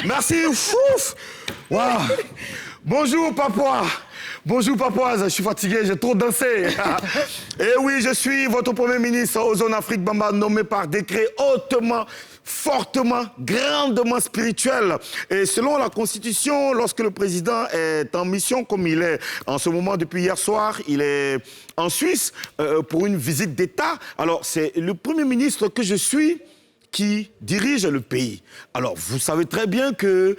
Merci, fouf. Wow. Bonjour, papa. Bonjour, papoise. Je suis fatigué, j'ai trop dansé. Et oui, je suis votre Premier ministre Ozone Afrique Bamba, nommé par décret hautement, fortement, grandement spirituel. Et selon la Constitution, lorsque le président est en mission, comme il est en ce moment depuis hier soir, il est en Suisse pour une visite d'État. Alors, c'est le Premier ministre que je suis qui dirige le pays. Alors, vous savez très bien que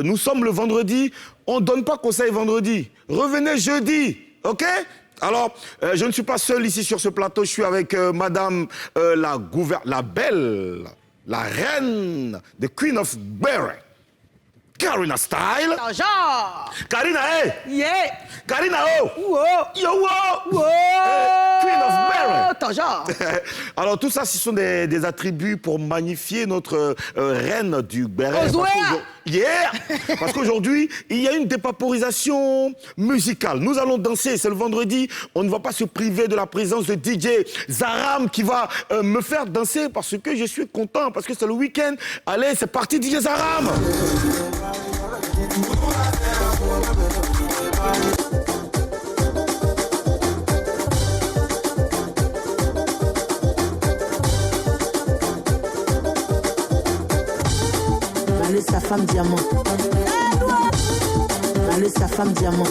nous sommes le vendredi, on ne donne pas conseil vendredi. Revenez jeudi, OK? Alors, je ne suis pas seul ici sur ce plateau, je suis avec madame la belle, la reine, the Queen of Berry. Karina Style. Bonjour. Karina, hey. Yeah. Karina, oh. Wow. Yo, wow. Wow. Queen of Berry. Bonjour. Alors, tout ça, ce sont des attributs pour magnifier notre reine du Béret. Parce qu'aujourd'hui, il y a une dépaporisation musicale. Nous allons danser, c'est le vendredi. On ne va pas se priver de la présence de DJ Zaram qui va me faire danser parce que je suis content, parce que c'est le week-end. Allez, c'est parti, DJ Zaram. Allez, sa femme diamant. Allez, sa femme diamant.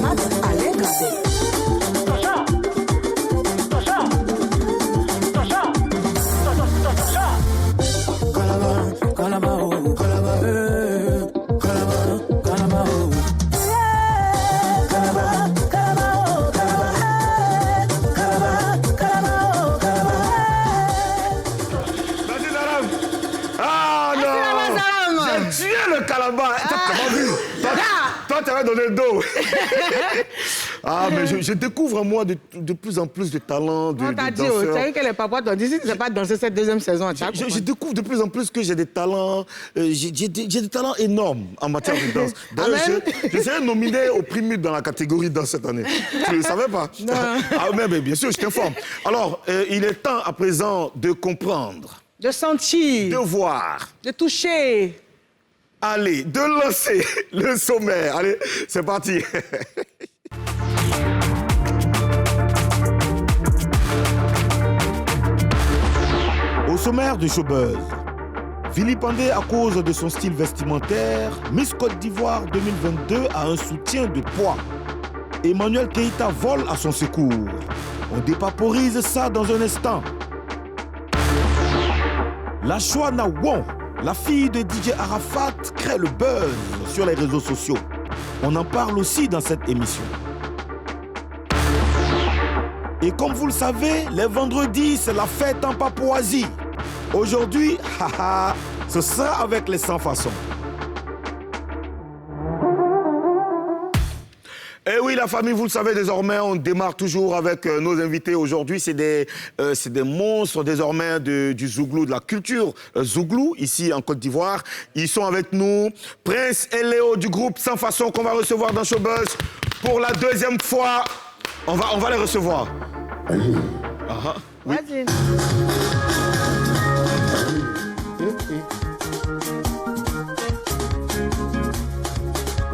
Max Allegre. Toi, tu avais donné le dos. Ah, mais je découvre, moi, de plus en plus de talents, de danseurs. Tu as vu que les papas t'ont dit, si tu ne sais pas danser cette deuxième saison, je découvre de plus en plus que j'ai des talents, j'ai des talents énormes en matière de danse. D'ailleurs, je serai nominé au prix MUT dans la catégorie danse cette année. Tu ne le savais pas? Non. Ah, mais bien sûr, je t'informe. Alors, il est temps à présent de comprendre. De sentir. De voir. De toucher. Allez, de lancer le sommaire. Allez, c'est parti. Au sommaire de Showbuzz, vilipendée à cause de son style vestimentaire, Miss Côte d'Ivoire 2022 a un soutien de poids. Emmanuel Keïta vole à son secours. On dépaporise ça dans un instant. La Chouana Won, la fille de DJ Arafat, crée le buzz sur les réseaux sociaux. On en parle aussi dans cette émission. Et comme vous le savez, les vendredis, c'est la fête en Papouasie. Aujourd'hui, ce sera avec les 100 façons. Eh oui, la famille, vous le savez désormais, on démarre toujours avec nos invités. Aujourd'hui, c'est des monstres désormais du Zouglou, de la culture Zouglou, ici en Côte d'Ivoire. Ils sont avec nous. Prince et Léo du groupe 100 façons qu'on va recevoir dans Showbuzz pour la deuxième fois. On va les recevoir. Oui. Vas-y.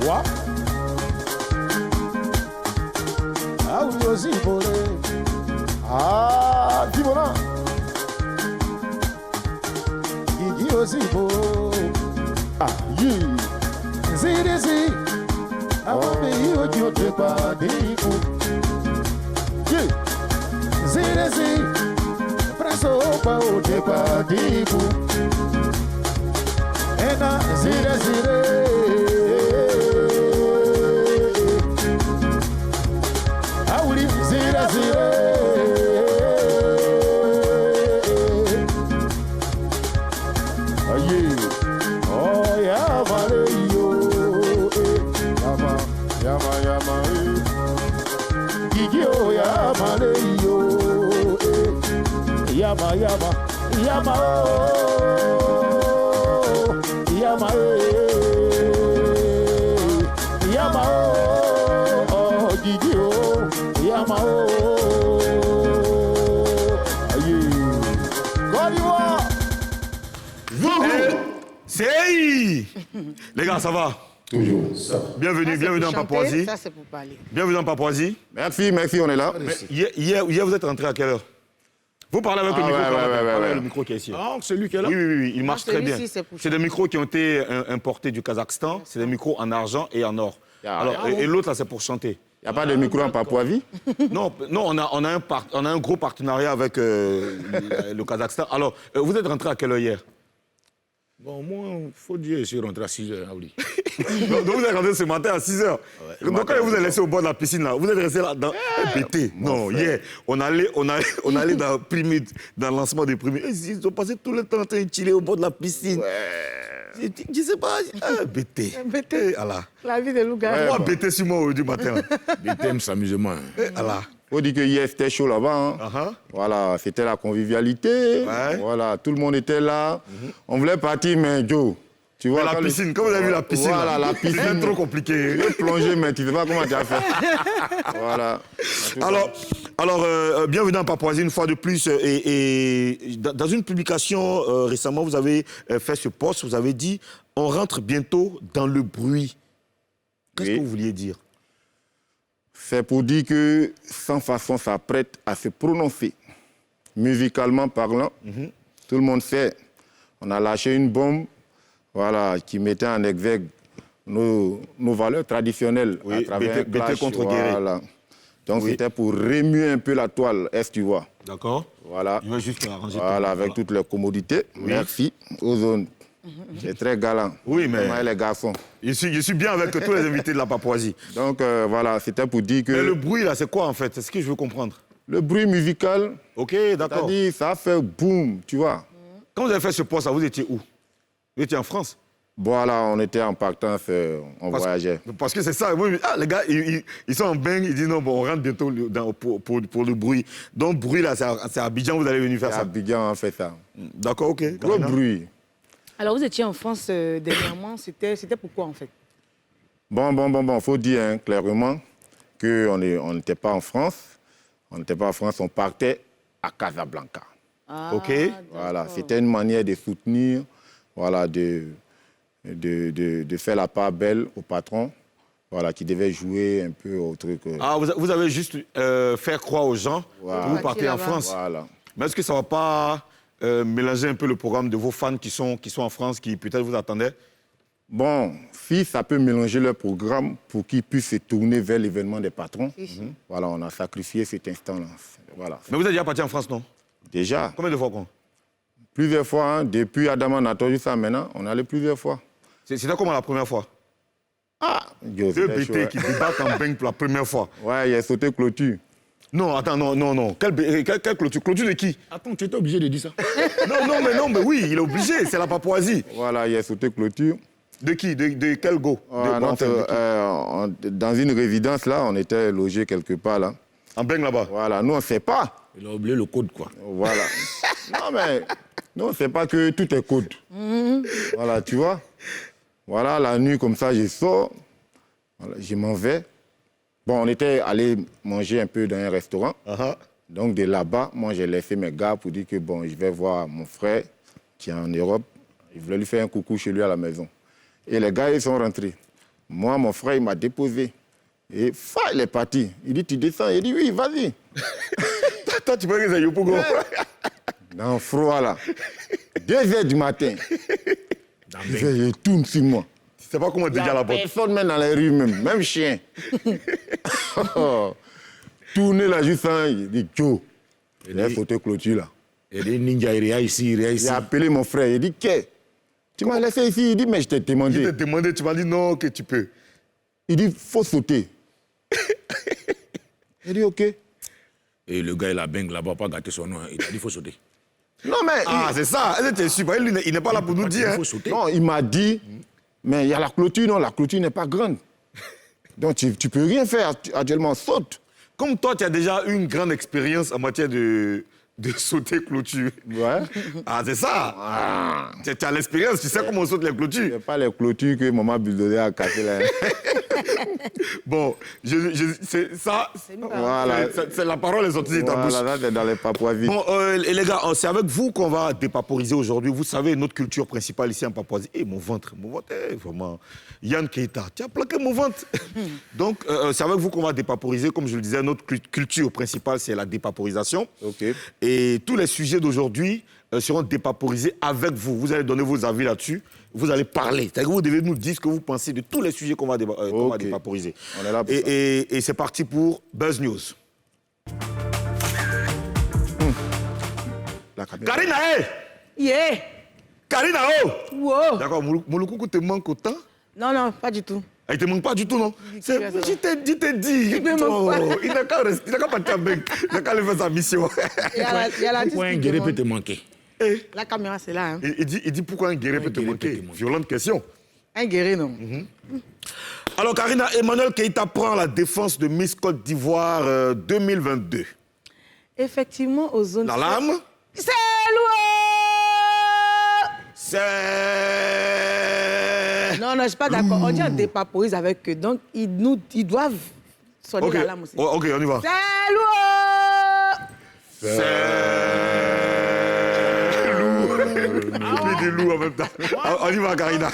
What? Ah oui, aussi, pour ah, Dimona. Gigi aussi, pour ah, yi. Zidezi. Ah, mais il y a des pas d'écho. Yi. Zidezi. Presso, pas au départ d'écho. Et na, zidezi. Zira, zira. Aye. Oh, yama, yo. Yama, yama, yama. Gigi, oh, yama, yo. Yama, yama, yama, oh. Yama, yama, oh. Gigi, oh. Yama, oh. Aye. C'est... Les gars, ça va? Toujours. Bienvenue en Papouasie. Ça, c'est pour parler. Bienvenue en Papouasie. Merci, on est là. Hier, vous êtes rentré à quelle heure? Vous parlez avec le micro. Ouais. Le micro qui est ici. Ah, c'est lui qui est là? Oui, il marche très bien. C'est des micros qui ont été importés du Kazakhstan. C'est des micros en argent et en or. Alors, et l'autre, là, c'est pour chanter. Il n'y a pas de micro en Papouasie? Non, on a un gros partenariat avec le Kazakhstan. Alors, vous êtes rentré à quelle heure hier? Bon, moi, il faut dire, je suis rentré à 6 h, Aouli. Donc vous êtes rentré ce matin à 6 h. Donc quand vous êtes laissé au bord de la piscine, là, vous êtes resté là dans BT. Non, hier, on allait dans Primide, dans le lancement des Primides. Ils ont passé tout le temps en train de chiller au bord de la piscine. Je ne sais pas, BT. BT. Allah. La vie de Louga. Moi, BT sur moi aujourd'hui matin. BT aime s'amusement. Allah. Faut dire que hier, c'était chaud là-bas. Hein. Voilà, c'était la convivialité. Ouais. Voilà, tout le monde était là. On voulait partir, mais Joe, tu vois... La piscine, comme vous avez vu la piscine. Voilà, là, la piscine. c'est trop compliqué. Tu veux plonger, mais tu ne sais pas comment tu as fait. Voilà. Alors, bienvenue en Papouasie une fois de plus. Et dans une publication récemment, vous avez fait ce post, vous avez dit « On rentre bientôt dans le bruit ». Qu'est-ce que vous vouliez dire? C'est pour dire que Sans Façon s'apprête à se prononcer, musicalement parlant. Tout le monde sait, on a lâché une bombe, voilà, qui mettait en exergue nos valeurs traditionnelles à travers un clash, contre Guéret. voilà. Donc c'était pour remuer un peu la toile, est-ce que tu vois? D'accord. Voilà. Je vais juste arranger. Voilà, avec toutes les commodités. Merci. Ozone. C'est très galant. Oui, mais... Comment les garçons. Je suis bien avec tous les invités de la Papouasie. Donc voilà, c'était pour dire que... Mais le bruit, là, c'est quoi, en fait? C'est ce que je veux comprendre. Le bruit musical, OK, d'accord. c'est-à-dire, ça a fait boum, tu vois. Quand vous avez fait ce poste, là, vous étiez où? Vous étiez en France? Voilà, on était en partance, on voyageait. Parce que c'est ça. Les gars, ils sont en bain, ils disent non, bon, on rentre bientôt pour le bruit. Donc, bruit, là, c'est à Abidjan, vous allez venir faire C'est ça. Abidjan, on fait ça. D'accord, OK. Gros bruit. Alors, vous étiez en France dernièrement. C'était pourquoi, en fait? Bon, faut dire hein, clairement qu'on n'était pas en France. On n'était pas en France, on partait à Casablanca. Ah, OK. Voilà, c'était une manière de soutenir, voilà, de faire la part belle au patron, voilà, qui devait jouer un peu au truc. Ah, vous avez juste fait croire aux gens que vous partez en France. Voilà. Mais est-ce que ça ne va pas mélanger un peu le programme de vos fans qui sont en France, qui peut-être vous attendaient? Bon, si ça peut mélanger leur programme pour qu'ils puissent se tourner vers l'événement des patrons, voilà, on a sacrifié cet instant-là. Voilà. Mais vous êtes déjà parti en France, non? Déjà. Combien de fois, quoi? Plusieurs fois, hein, depuis Adama Nato jusqu'à maintenant, on allait plusieurs fois. C'était comment la première fois? Ah, Dieu, Deux c'était chaud, BT qui débarquent en bain pour la première fois. Ouais, il a sauté clôture. Non, attends, non. Quelle clôture? Clôture de qui? Attends, tu étais obligé de dire ça? non, mais oui, il est obligé, c'est la Papouasie. Voilà, il a sauté clôture. De qui? De quel go? Dans une résidence, là, on était logé quelque part, là. En bain là-bas? Voilà, nous, on ne sait pas. Il a oublié le code, quoi. Voilà. Non, mais nous, on ne sait pas que tout est code. Voilà, tu vois. Voilà, la nuit, comme ça, je sors. Voilà, je m'en vais. Bon, on était allé manger un peu dans un restaurant. Donc, de là-bas, moi, j'ai laissé mes gars pour dire que, bon, je vais voir mon frère qui est en Europe. Je voulais lui faire un coucou chez lui à la maison. Et les gars, ils sont rentrés. Moi, mon frère, il m'a déposé. Et il est parti. Il dit, tu descends? Il dit, oui, vas-y. Toi, tu peux que c'est Yopougo. Dans le froid, là. 2 h du matin. Je tourne sur moi. Tu sais pas comment déjà la porte. Personne même dans les rues, même chien. Tourner là, juste un, il dit, Joe. Il a sauté clôture, là. Il y a des ninjas, il y a ici. Il a appelé mon frère, il dit, qu'est-ce? Tu m'as laissé ici? Il dit, mais je t'ai demandé. Il t'a demandé, tu m'as dit non, que tu peux. Il dit, faut sauter. Il dit, OK. Et le gars, il a bang là-bas, pas gâté son nom. Il a dit, il faut sauter. Non, mais... Ah, c'est ça. Il n'est pas là pour nous dire. Il faut sauter. Non, il m'a dit, mais il y a la clôture. Non, la clôture n'est pas grande. Donc, tu peux rien faire actuellement. Saute. Comme toi, tu as déjà une grande expérience en matière de sauter clôture. Ouais. Ah, c'est ça. Tu as l'expérience, tu sais comment on saute les clôtures. C'est pas les clôtures que maman Bulldozer a cassées là. Bon, c'est ça. Voilà. C'est la parole est sortie de ta bouche. Voilà, là, t'es dans les Papouasies. Bon, et les gars, c'est avec vous qu'on va dépaporiser aujourd'hui. Vous savez, notre culture principale ici en Papouasie. Mon ventre, vraiment. Yann Keita, tu as plaqué mon ventre. Donc, c'est avec vous qu'on va dépaporiser. Comme je le disais, notre culture principale, c'est la dépaporisation. OK. Et tous les sujets d'aujourd'hui seront dépaporisés avec vous. Vous allez donner vos avis là-dessus. Vous allez parler. C'est-à-dire que vous devez nous dire ce que vous pensez de tous les sujets qu'on va dépaporiser. On est là pour ça. Et c'est parti pour Buzz News. La caméra. Karina, hey! Yeah! Karina, oh! Wow! D'accord, Mouloukoukou te manque autant? Non, pas du tout. Il te manque pas du tout, non? Ça va. Je t'ai dit. Il me manque pas. Il n'a qu'à partir avec. Il n'a qu'à aller faire sa mission. Il y a la Pourquoi un guéri peut te manquer? La caméra, c'est là. Hein. Il dit pourquoi un guéri peut te manquer? Violente question. Un guéri, non. Alors, Karina, Emmanuel Keita prend la défense de Miss Côte d'Ivoire 2022. Effectivement, aux zones... L'alarme? C'est lourd! C'est... Non, je ne suis pas d'accord. On dit on dépaporise avec eux. Donc, ils doivent sonner Ok, l'alarme aussi. Ok, on y va. C'est lourd! Il dit loup en même temps. On y va, Karina.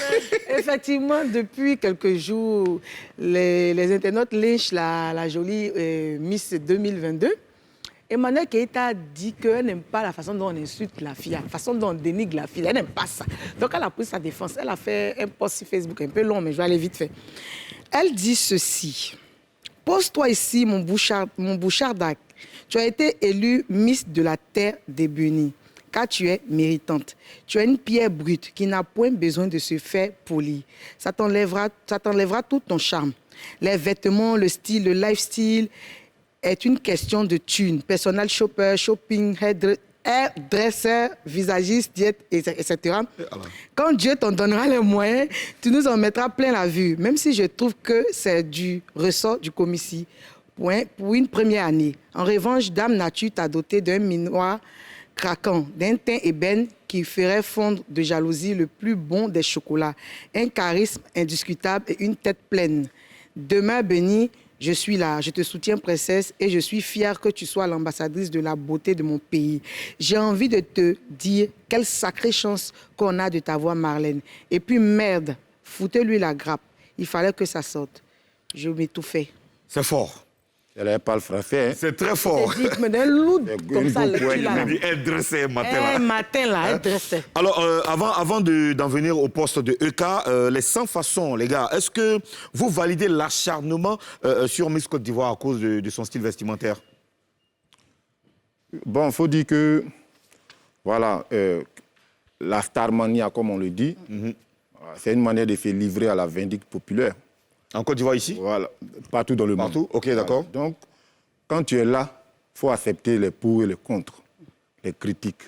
Effectivement, depuis quelques jours, les internautes lynchent la jolie Miss 2022. Emmanuel Keita dit qu'elle n'aime pas la façon dont on insulte la fille, la façon dont on dénigre la fille. Elle n'aime pas ça. Donc, elle a pris sa défense. Elle a fait un post sur Facebook un peu long, mais je vais aller vite fait. Elle dit ceci. « Pose-toi ici, mon bouchard d'Ac. Tu as été élue Miss de la Terre des Bénis, car tu es méritante. Tu as une pierre brute qui n'a point besoin de se faire polir. Ça t'enlèvera tout ton charme. Les vêtements, le style, le lifestyle est une question de thunes. Personal shopper, shopping, hairdresser, visagiste, diète, etc. Quand Dieu t'en donnera les moyens, tu nous en mettras plein la vue. Même si je trouve que c'est du ressort du commissaire pour une première année. En revanche, Dame Nature t'a doté d'un minois craquant, d'un teint ébène qui ferait fondre de jalousie le plus bon des chocolats, un charisme indiscutable et une tête pleine. Demain, Béni, je suis là, je te soutiens, princesse, et je suis fière que tu sois l'ambassadrice de la beauté de mon pays. J'ai envie de te dire quelle sacrée chance qu'on a de t'avoir, Marlène. Et puis, merde, foutez-lui la grappe. Il fallait que ça sorte. Je m'étouffais. C'est fort. Elle parle français. Hein? C'est très fort. J'ai dit, mais d'un loup comme ça, Il tu l'as. Il dit elle dressait matin là. Un matin, là, elle dressait. Alors, avant d'en venir au poste de EK, les 100 façons, les gars, est-ce que vous validez l'acharnement sur Miss Côte d'Ivoire à cause de son style vestimentaire? Bon, il faut dire que, voilà, la starmania, comme on le dit, c'est une manière de se livrer à la vindicte populaire. En Côte d'Ivoire ici? Voilà, partout dans le monde. Partout? Ok, d'accord. Voilà. Donc, quand tu es là, il faut accepter les pour et les contre, les critiques.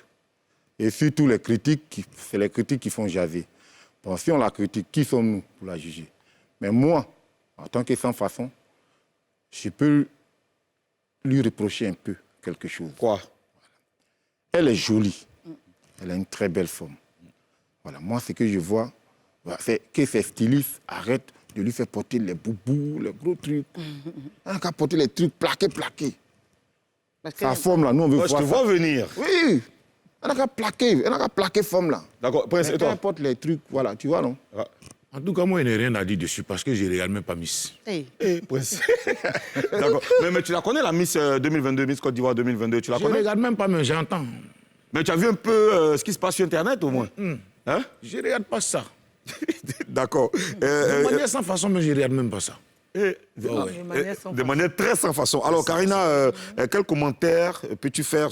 Et surtout les critiques, c'est les critiques qui font jaser. Bon, si on la critique, qui sommes-nous pour la juger? Mais moi, en tant que sans façon, je peux lui reprocher un peu quelque chose. Quoi? Elle est jolie. Elle a une très belle forme. Voilà, moi, ce que je vois, c'est que ces stylistes arrêtent de lui faire porter les boubous, les gros trucs. Elle n'a qu'à porter les trucs plaqués. Sa forme, là, nous, on veut Moi, je voir te ça. vois venir. Oui, elle n'a qu'à plaquer forme, là. D'accord, Prince, et Elle toi? porte les trucs, voilà, tu vois, non? En tout cas, moi, je n'ai rien à dire dessus parce que je ne regarde même pas Miss. Hey. Prince. D'accord. Mais tu la connais, la Miss 2022, Miss Côte d'Ivoire 2022, tu la Je ne connais? regarde même pas, mais j'entends. Mais tu as vu un peu ce qui se passe sur Internet, au moins? Hein? Je ne regarde pas ça. D'accord. De manière sans façon, mais je ne regarde même pas ça. De manière très sans façon. Alors, Karina, quel commentaire peux-tu faire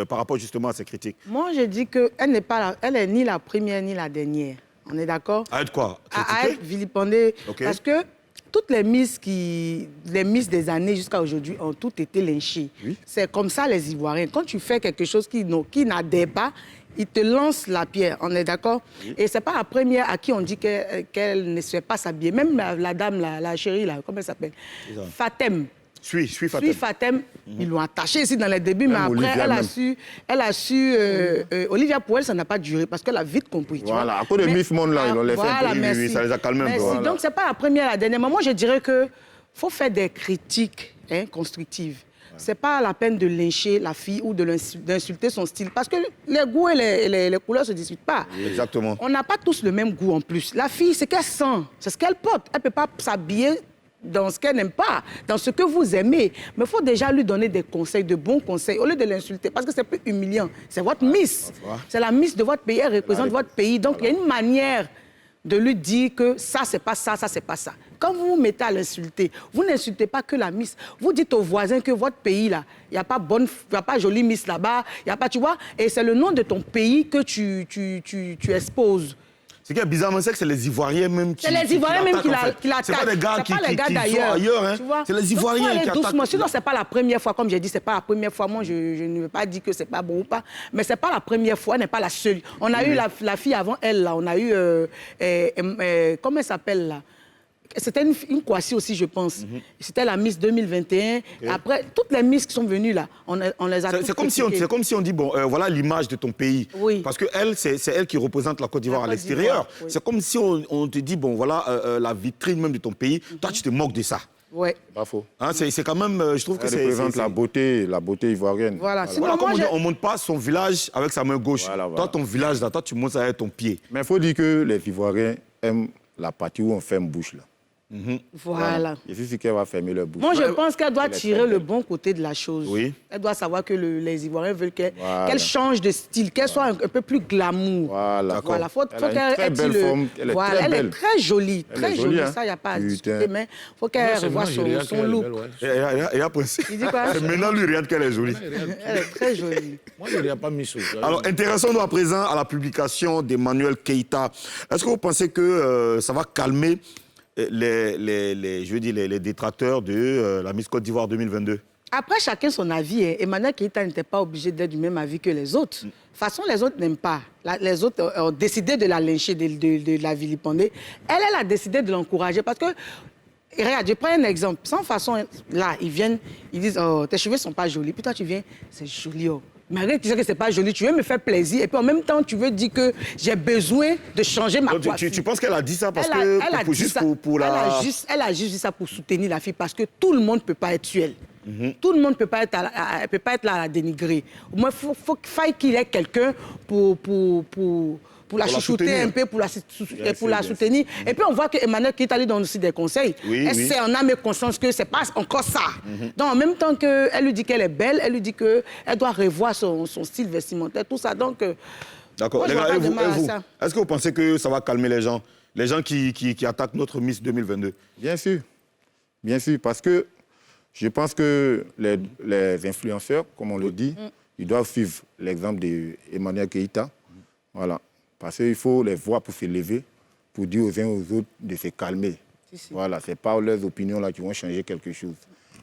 par rapport justement à ces critiques? Moi, je dis qu'elle n'est ni la première ni la dernière. On est d'accord? À être quoi? À être vilipendée. Ok. Parce que toutes les Miss des années jusqu'à aujourd'hui ont toutes été lynchées. Oui. C'est comme ça les Ivoiriens. Quand tu fais quelque chose qui n'adhère pas, ils te lancent la pierre. On est d'accord? Oui. Et c'est pas la première à qui on dit qu'elle ne sait pas s'habiller. Même la dame, la chérie, là, comment elle s'appelle? Fatem. Suis Fatem. Fatem, ils l'ont attachée ici dans les débuts, mais après, Olivia elle a su Olivia, pour elle, ça n'a pas duré parce qu'elle a vite compris. Tu Voilà, vois. à cause de Miss Monde, là, ils l'ont laissé un peu. Oui, merci. ça les a calmés un peu. Merci. Voilà. Donc, ce n'est pas la première et la dernière. Mais moi, je dirais qu'il faut faire des critiques constructives. Ce n'est pas la peine de lyncher la fille ou d'insulter son style. Parce que les goûts et les couleurs ne se discutent pas. Exactement. On n'a pas tous le même goût en plus. La fille, c'est qu'elle sent, c'est ce qu'elle porte. Elle ne peut pas s'habiller dans ce qu'elle n'aime pas, dans ce que vous aimez. Mais il faut déjà lui donner des conseils, de bons conseils, au lieu de l'insulter. Parce que c'est plus humiliant. C'est votre Miss. C'est la Miss de votre pays. Elle représente votre pays. Donc, il y a une manière de lui dire que ça, c'est pas ça, ça, c'est pas ça. Quand vous vous mettez à l'insulter, vous n'insultez pas que la Miss. Vous dites aux voisins que votre pays, là, il n'y a pas jolie Miss là-bas, il n'y a pas, tu vois, et c'est le nom de ton pays que tu exposes. Ce qui est bizarre, c'est que c'est les Ivoiriens même qui C'est les Ivoiriens même qui l'attaquent. C'est pas des gars qui sont d'ailleurs. ailleurs. Tu vois. C'est les Ivoiriens Donc, qui doucement. attaquent. Sinon, c'est pas la première fois. Comme j'ai dit, c'est pas la première fois. Moi, je ne veux pas dire que c'est pas bon ou pas. Mais c'est pas la première fois, elle n'est pas la seule. On a eu la fille avant elle, là. On a eu... comment elle s'appelle, là? C'était une Kwasi aussi, je pense. C'était la Miss 2021. Après, toutes les Miss qui sont venues là, on les a toutes C'est comme si on dit, bon, voilà l'image de ton pays. Oui. Parce que c'est elle qui représente la Côte d'Ivoire à Côte l'extérieur. d'Ivoire, oui. C'est comme si on te dit, bon, voilà la vitrine même de ton pays. Toi, tu te moques de ça. Ouais. Pas faux. Hein, c'est quand même, je trouve que Elle c'est... représente la beauté ivoirienne. Voilà. Sinon, Voilà, comme moi, on ne monte pas son village avec sa main gauche. Voilà. Toi, ton village, là, toi, tu montes ça avec ton pied. Mais il faut dire que les Ivoiriens aiment la partie où on ferme bouche, là. Voilà. Et c'est ce qu'elle va fermer leur bouche. Moi, je pense qu'elle doit Elle est tirer très le belle. bon côté de la chose. Oui. Elle doit savoir que les Ivoiriens veulent qu'elle Voilà. change de style, qu'elle soit un peu plus glamour. Voilà. Voilà. Faut Elle a une qu'elle très belle tire forme. Elle est voilà. très Elle belle. est très jolie. Elle Très est jolie. jolie, hein. Ça, il n'y a pas à Putain. discuter. Mais il faut qu'elle revoie son look. Et après, Il dit quoi? maintenant, lui, regarde qu'elle est jolie. Elle est très jolie. Moi, je n'aurais pas mis ça. Alors, intéressons-nous à présent à la publication d'Emmanuel Keïta. Est-ce que vous pensez que ça va calmer les détracteurs de la Miss Côte d'Ivoire 2022? Après, chacun son avis. Emmanuel Keïta n'était pas obligé d'être du même avis que les autres. De toute façon, les autres n'aiment pas. Les autres ont décidé de la lyncher, de la vilipender. Elle a décidé de l'encourager parce que, regarde, je prends un exemple. Sans façon, là, ils viennent, ils disent, oh, tes cheveux ne sont pas jolis. Puis toi, tu viens, c'est joli, oh. Malgré que tu sais que ce n'est pas joli, tu veux me faire plaisir. Et puis en même temps, tu veux dire que j'ai besoin de changer ma coiffure. Tu penses qu'elle a dit ça parce Elle a que dit juste ça. pour la... Elle a juste dit ça pour soutenir la fille parce que tout le monde ne peut pas être elle. Tout le monde ne peut pas être là à la dénigrer. Au moins, il faut qu'il y ait quelqu'un pour la chouchouter soutenir. un peu, pour la soutenir. Et puis, on voit qu'Emmanuel Keïta lui donne aussi des conseils. Elle sait en âme et conscience que ce n'est pas encore ça. Donc, en même temps qu'elle lui dit qu'elle est belle, elle lui dit qu'elle doit revoir son style vestimentaire, tout ça. Donc, D'accord. moi, Les je vois gars, pas et de vous, mal à ça. est-ce que vous pensez que ça va calmer les gens qui attaquent notre Miss 2022? Bien sûr, parce que je pense que les influenceurs, comme on le dit, ils doivent suivre l'exemple d'Emmanuel Keïta. Voilà. Parce qu'il faut les voir pour se lever, pour dire aux uns aux autres de se calmer. Si. Voilà, ce n'est pas leurs opinions là qui vont changer quelque chose.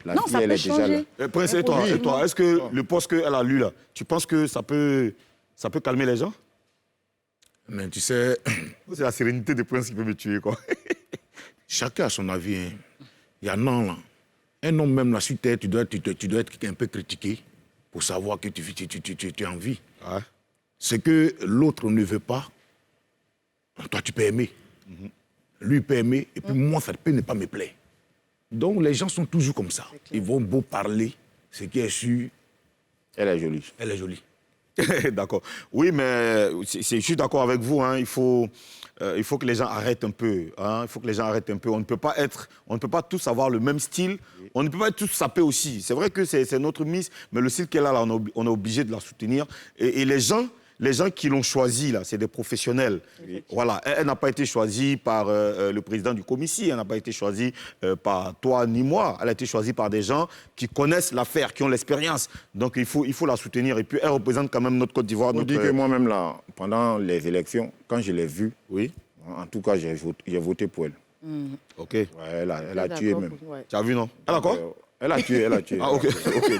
La Non, fille, ça elle peut est déjà là. changer. Prince, et toi, est-ce que le poste qu'elle a lu là, tu penses que ça peut calmer les gens? Mais tu sais, C'est la sérénité de Prince qui peut me tuer, quoi. chacun a son avis. Hein. Il y en a là. Un homme même là, sur terre, tu dois être un peu critiqué pour savoir que tu es en vie. Ouais. Ce que l'autre ne veut pas, toi tu peux aimer. Lui peut aimer, et puis moi ça peut ne pas me plaire. Donc les gens sont toujours comme ça. Ils vont beau parler, ce qui est sûr, Elle est jolie. elle est jolie. D'accord. Oui, mais je suis d'accord avec vous. Hein. Il faut que les gens arrêtent un peu. Hein. Il faut que les gens arrêtent un peu. On ne peut pas tous avoir le même style. On ne peut pas tous saper aussi. C'est vrai que c'est notre Miss, mais le style qu'elle a là, on est obligé de la soutenir. Et les gens qui l'ont choisie, là, c'est des professionnels. Voilà. Elle n'a pas été choisie par le président du commissaire, elle n'a pas été choisie par toi ni moi. Elle a été choisie par des gens qui connaissent l'affaire, qui ont l'expérience. Donc il faut la soutenir. Et puis elle représente quand même notre Côte d'Ivoire. Je dis que moi-même, là, pendant les élections, quand je l'ai vue, Oui. en tout cas, j'ai voté pour elle. OK. Ouais, elle a tué même. Tu as vu, non? Elle a quoi? Elle a tué. Ah, ok,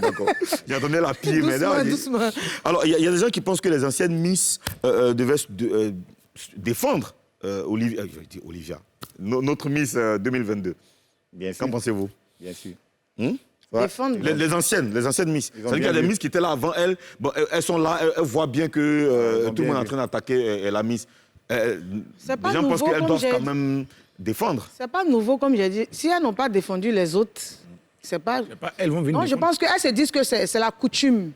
d'accord. J'attendais la pire, mais là... Doucement. Alors, il y a des gens qui pensent que les anciennes Miss devaient défendre Olivia, notre Miss 2022. Bien Qu'en sûr. pensez-vous? Bien sûr. Ouais. Défendre. Les anciennes Miss. Ils ont C'est-à-dire qu'il y a bien des vu. Miss qui étaient là avant elles. Bon, elles sont là, elles voient bien que Ils ont tout le monde est bien en vu. train d'attaquer la Miss. C'est pas Les gens pensent nouveau, qu'elles comme doivent j'ai quand dit. même défendre. C'est pas nouveau, comme j'ai dit. Si elles n'ont pas défendu les autres, c'est pas... Elles vont venir. Non, je pense qu'elles se disent que c'est la coutume.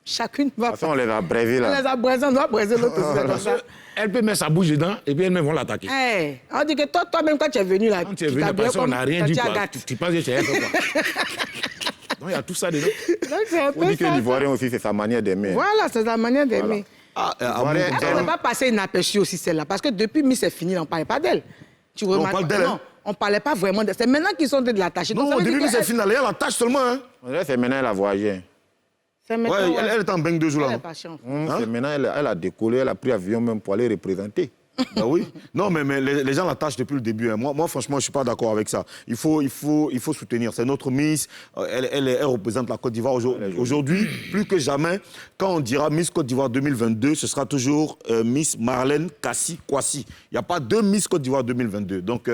Chacune va De toute façon, on les a brévés On là. les a braisés, on doit braiser l'autre aussi, c'est comme ça. Elle peut mettre sa bouche dedans et puis elles-mêmes vont l'attaquer. Hey, on dit que toi-même, quand tu es venu là, Quand tu es venu, t'habilles personne comme n'a rien dit. Tati Quoi. Agathe. Tu penses que c'est elle quoi. Donc il y a tout ça dedans. Donc, c'est un On peu dit que ça. l'Ivoirien aussi, c'est sa manière d'aimer. Voilà, c'est la manière d'aimer. Ah, Voilà. Elle ne peut pas passer inaperçue aussi, celle-là. Parce que depuis Miss c'est fini, on ne parlait pas d'elle. Tu remarques parle d'elle, Non, hein. on ne parlait pas vraiment d'elle. C'est maintenant qu'ils sont de l'attacher. Donc, Non, ça au veut début, dire c'est que fini. Il y a la tâche seulement. Hein. On dirait que c'est maintenant elle a voyagé. C'est Ouais, maintenant. elle est en bain 2 jours Elle là. est patiente. C'est maintenant elle a décollé, elle a pris avion même pour aller représenter. Bah oui. Non, mais les gens l'attachent depuis le début. Hein. Moi, franchement, je ne suis pas d'accord avec ça. Il faut soutenir. C'est notre Miss. Elle représente la Côte d'Ivoire aujourd'hui. Plus que jamais, quand on dira Miss Côte d'Ivoire 2022, ce sera toujours Miss Marlène Kassi Kouassi. Il n'y a pas deux Miss Côte d'Ivoire 2022. Donc,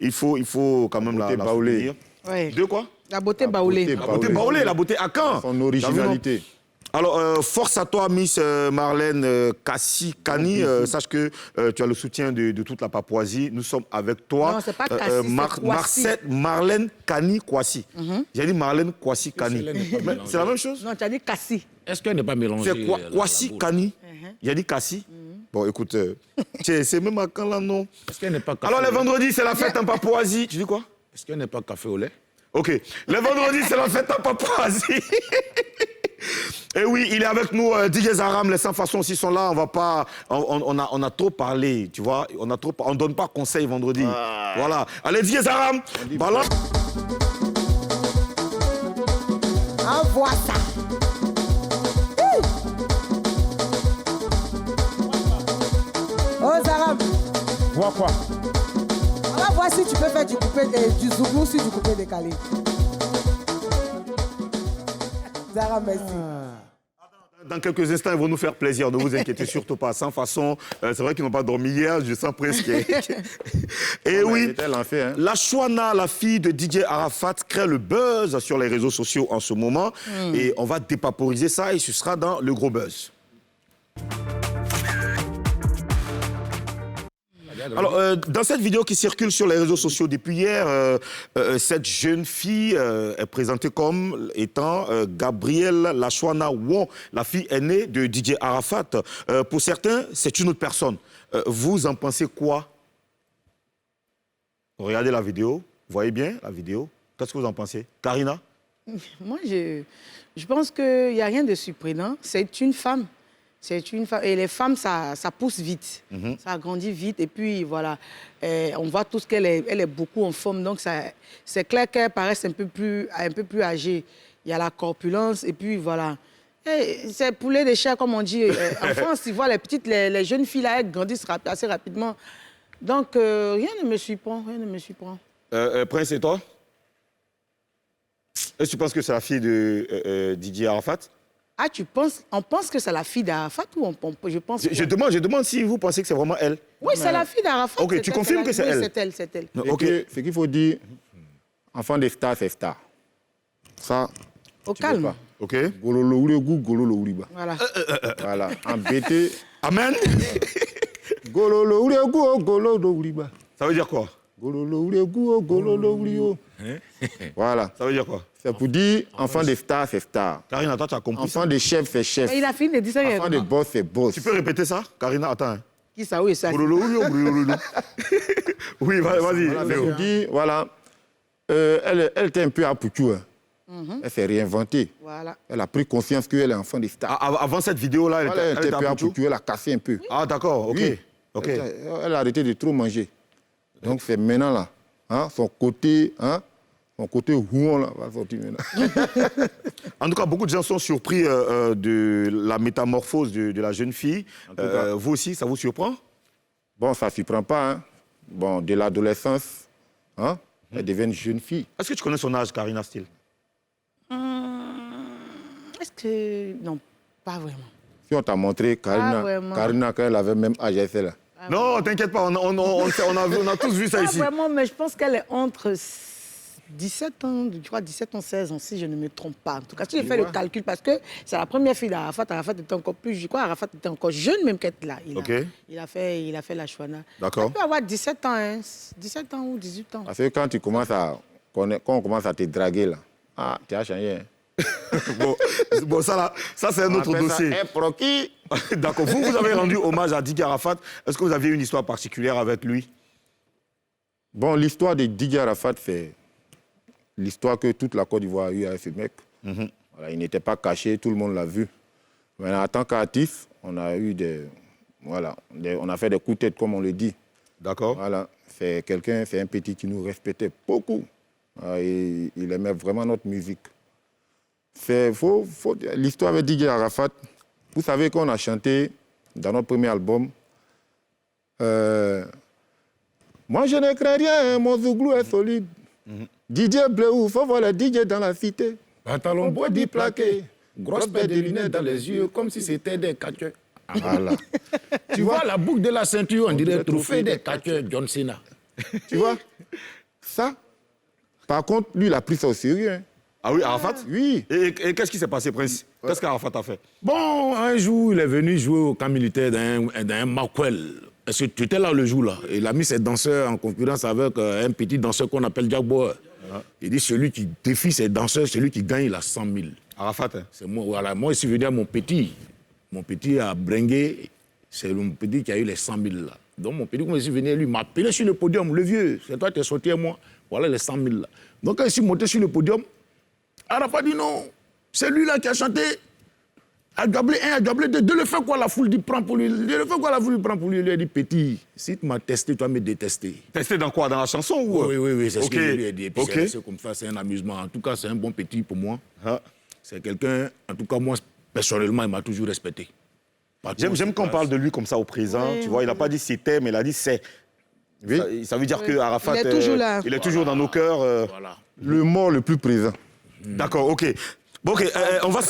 il faut quand même la Baoulé. soutenir. Ouais. De quoi? La beauté baoulée. beauté La beauté Baoulé, la beauté à Caen. Son originalité. Alors, force à toi, Miss Marlène Kassi Kani. Sache que tu as le soutien de toute la Papouasie. Nous sommes avec toi. Non, c'est pas Kassi, c'est Kouassi. Marlène Kani Kouassi. J'ai dit Marlène Kouassi Kani. Mais c'est la même chose. Non, tu as dit Cassie. Est-ce qu'elle n'est pas mélangée? C'est Kouassi Kani. J'ai dit Kassi. Bon, écoute, c'est même à quand là, non? Est-ce qu'elle n'est pas café Alors, au les lait? vendredis, c'est la fête en Papouasie. Tu dis quoi? Est-ce qu'elle n'est pas café au lait? Ok. Les vendredis, c'est la fête en Papouasie. Et oui, il est avec nous, DJ Zaram, les 100 façons aussi sont là. On va pas, on a trop parlé, tu vois. On donne pas conseil vendredi. Voilà. Allez, DJ Zaram, balance. Envoie ça. Oh Zaram, Vois quoi? on va voir si tu peux faire du zouglou sur du coupé décalé. Zaram, merci. Dans quelques instants, ils vont nous faire plaisir. Ne vous inquiétez surtout pas. Sans façon, c'est vrai qu'ils n'ont pas dormi hier. Je sens presque. Et oui. C'était lancé, hein. La Chouana, la fille de DJ Arafat, crée le buzz sur les réseaux sociaux en ce moment. Et on va dépaporiser ça et ce sera dans le gros buzz. Alors, dans cette vidéo qui circule sur les réseaux sociaux depuis hier, cette jeune fille est présentée comme étant Gabrielle Lachouana Won, la fille aînée de DJ Arafat. Pour certains, c'est une autre personne. Vous en pensez quoi? Regardez la vidéo, vous voyez bien la vidéo. Qu'est-ce que vous en pensez? Karina? Moi, je pense qu'il n'y a rien de surprenant. C'est une femme. C'est une femme. Et les femmes, ça pousse vite. Ça grandit vite. Et puis, voilà, on voit tous qu'elle est beaucoup en forme. Donc, c'est clair qu'elle paraisse un peu plus âgée. Il y a la corpulence. Et puis, voilà. C'est poulet de chair, comme on dit. En France, tu vois, les jeunes filles, là, elles grandissent assez rapidement. Donc, rien ne me surprend. Rien ne me surprend. Prince, et toi? Est-ce que tu penses que c'est la fille de Didier Arafat? Ah, on pense que c'est la fille d'Arafat ou je pense... Je demande si vous pensez que c'est vraiment elle. Oui, c'est la fille d'Arafat. Ok, tu confirmes que c'est elle? Oui, c'est elle. Non, Et ok. que ce qu'il faut dire, enfant des stars, c'est star. Ça, Au tu peux calme. pas. Ok. Gololo oulégou, gololo ouliba. Voilà. Voilà, embêté. Amen. Gololo oulégou, gololo ouliba. Ça veut dire quoi? Gololo oulégou, gololo ouliyo. Voilà, Ça veut dire quoi? c'est pour dire enfant des stars, c'est star. Karina, toi, tu as compris ça? Enfant des chefs, c'est chef. Et il a fini de dire ça. Enfant des boss, c'est boss. Tu peux répéter ça? Karina, attends. Hein. Qui ça, oui, ça. Oui, vas-y. Voilà, c'est Léo. pour dire, voilà, elle était un peu à Poutou. Elle s'est réinventée. Voilà. Elle a pris conscience qu'elle est enfant des stars. Avant cette vidéo-là, Voilà, elle était un peu à Poutou? Poutou, elle a cassé un peu. Ah, d'accord, ok. Oui. Ok. Elle a arrêté de trop manger. Donc c'est maintenant là, hein, son côté houon là va sortir maintenant. En tout cas, beaucoup de gens sont surpris de la métamorphose de la jeune fille. cas. Vous aussi, ça vous surprend? Bon, ça ne surprend pas. Hein. Bon, de l'adolescence, hein, elle devient une jeune fille. Est-ce que tu connais son âge, Karina Steele? Est-ce que... Non, pas vraiment. Si on t'a montré vraiment. Karina quand elle avait même âge à celle-là. Non, t'inquiète pas, on a tous vu ça Pas ici. vraiment, mais je pense qu'elle est entre 17 ans, je crois 17 ans, 16 ans, si je ne me trompe pas. En tout cas, si j'ai fait le calcul, parce que c'est la première fille d'Arafat. Arafat était encore plus, je crois, Arafat était encore jeune même qu'être là. Il a fait la Chouana. D'accord. Il peut avoir 17 ans, hein, 17 ans ou 18 ans. Parce que quand on commence à te draguer, là, tu as changé. Hein. Bon, ça c'est un autre dossier. D'accord. Vous avez rendu hommage à Didier Arafat. Est-ce que vous aviez une histoire particulière avec lui? Bon, l'histoire de Didier Arafat, c'est l'histoire que toute la Côte d'Ivoire a eue avec ce mec. Voilà, il n'était pas caché, tout le monde l'a vu. Mais en tant qu'artiste, on a eu on a fait des coups de tête, comme on le dit. D'accord. Voilà, c'est un petit qui nous respectait beaucoup. Et il aimait vraiment notre musique. L'histoire avec Didier Arafat, vous savez qu'on a chanté dans notre premier album. Moi je ne crains rien, mon zouglou est solide. Didier Bleu, faut voir le Didier dans la cité. Pantalon body plaqué, grosse paire de lunettes dans les yeux, comme si c'était des catcheurs. Voilà. Tu vois la boucle de la ceinture, on dirait trophée des catcheurs John Cena. Tu vois ça, par contre, lui, il a pris ça au sérieux. Hein. Ah oui, Arafat? Oui. Et qu'est-ce qui s'est passé, Prince? Qu'est-ce qu'Arafat a fait? Bon, un jour, il est venu jouer au camp militaire d'un Makwel. Est-ce que tu étais là le jour-là? Il a mis ses danseurs en concurrence avec un petit danseur qu'on appelle Jack Bauer. Il dit celui qui défie ses danseurs, celui qui gagne, il a 100 000. Arafat, hein? C'est moi, voilà. Moi, je suis venu à mon petit. Mon petit a bringué. C'est mon petit qui a eu les 100 000 là. Donc mon petit, quand je suis venu, lui m'a appelé sur le podium. Le vieux, c'est toi qui es sorti à moi. Voilà les 100 000 là. Donc quand je suis monté sur le podium, Arafat dit non. C'est lui là qui a chanté. A doublé 1, a doublé 2. De le faire quoi la foule dit prend pour lui. De le faire quoi la foule prend pour lui. Il lui a dit petit, si tu m'as testé, tu vas me détester. Testé dans quoi? Dans la chanson ou... Oui, c'est ce qu'il lui a dit. Et puis Ok. c'est comme ça, c'est un amusement. En tout cas, c'est un bon petit pour moi. Ah. C'est quelqu'un, en tout cas moi, personnellement, il m'a toujours respecté. J'aime qu'on parle de lui comme ça au présent. Tu vois, il n'a pas dit c'était, mais il a dit c'est. Oui. Ça veut dire que Arafat, Il est toujours là. Il est toujours dans nos cœurs. Voilà. Le mort le plus présent. D'accord, ok. Bon, ok, on va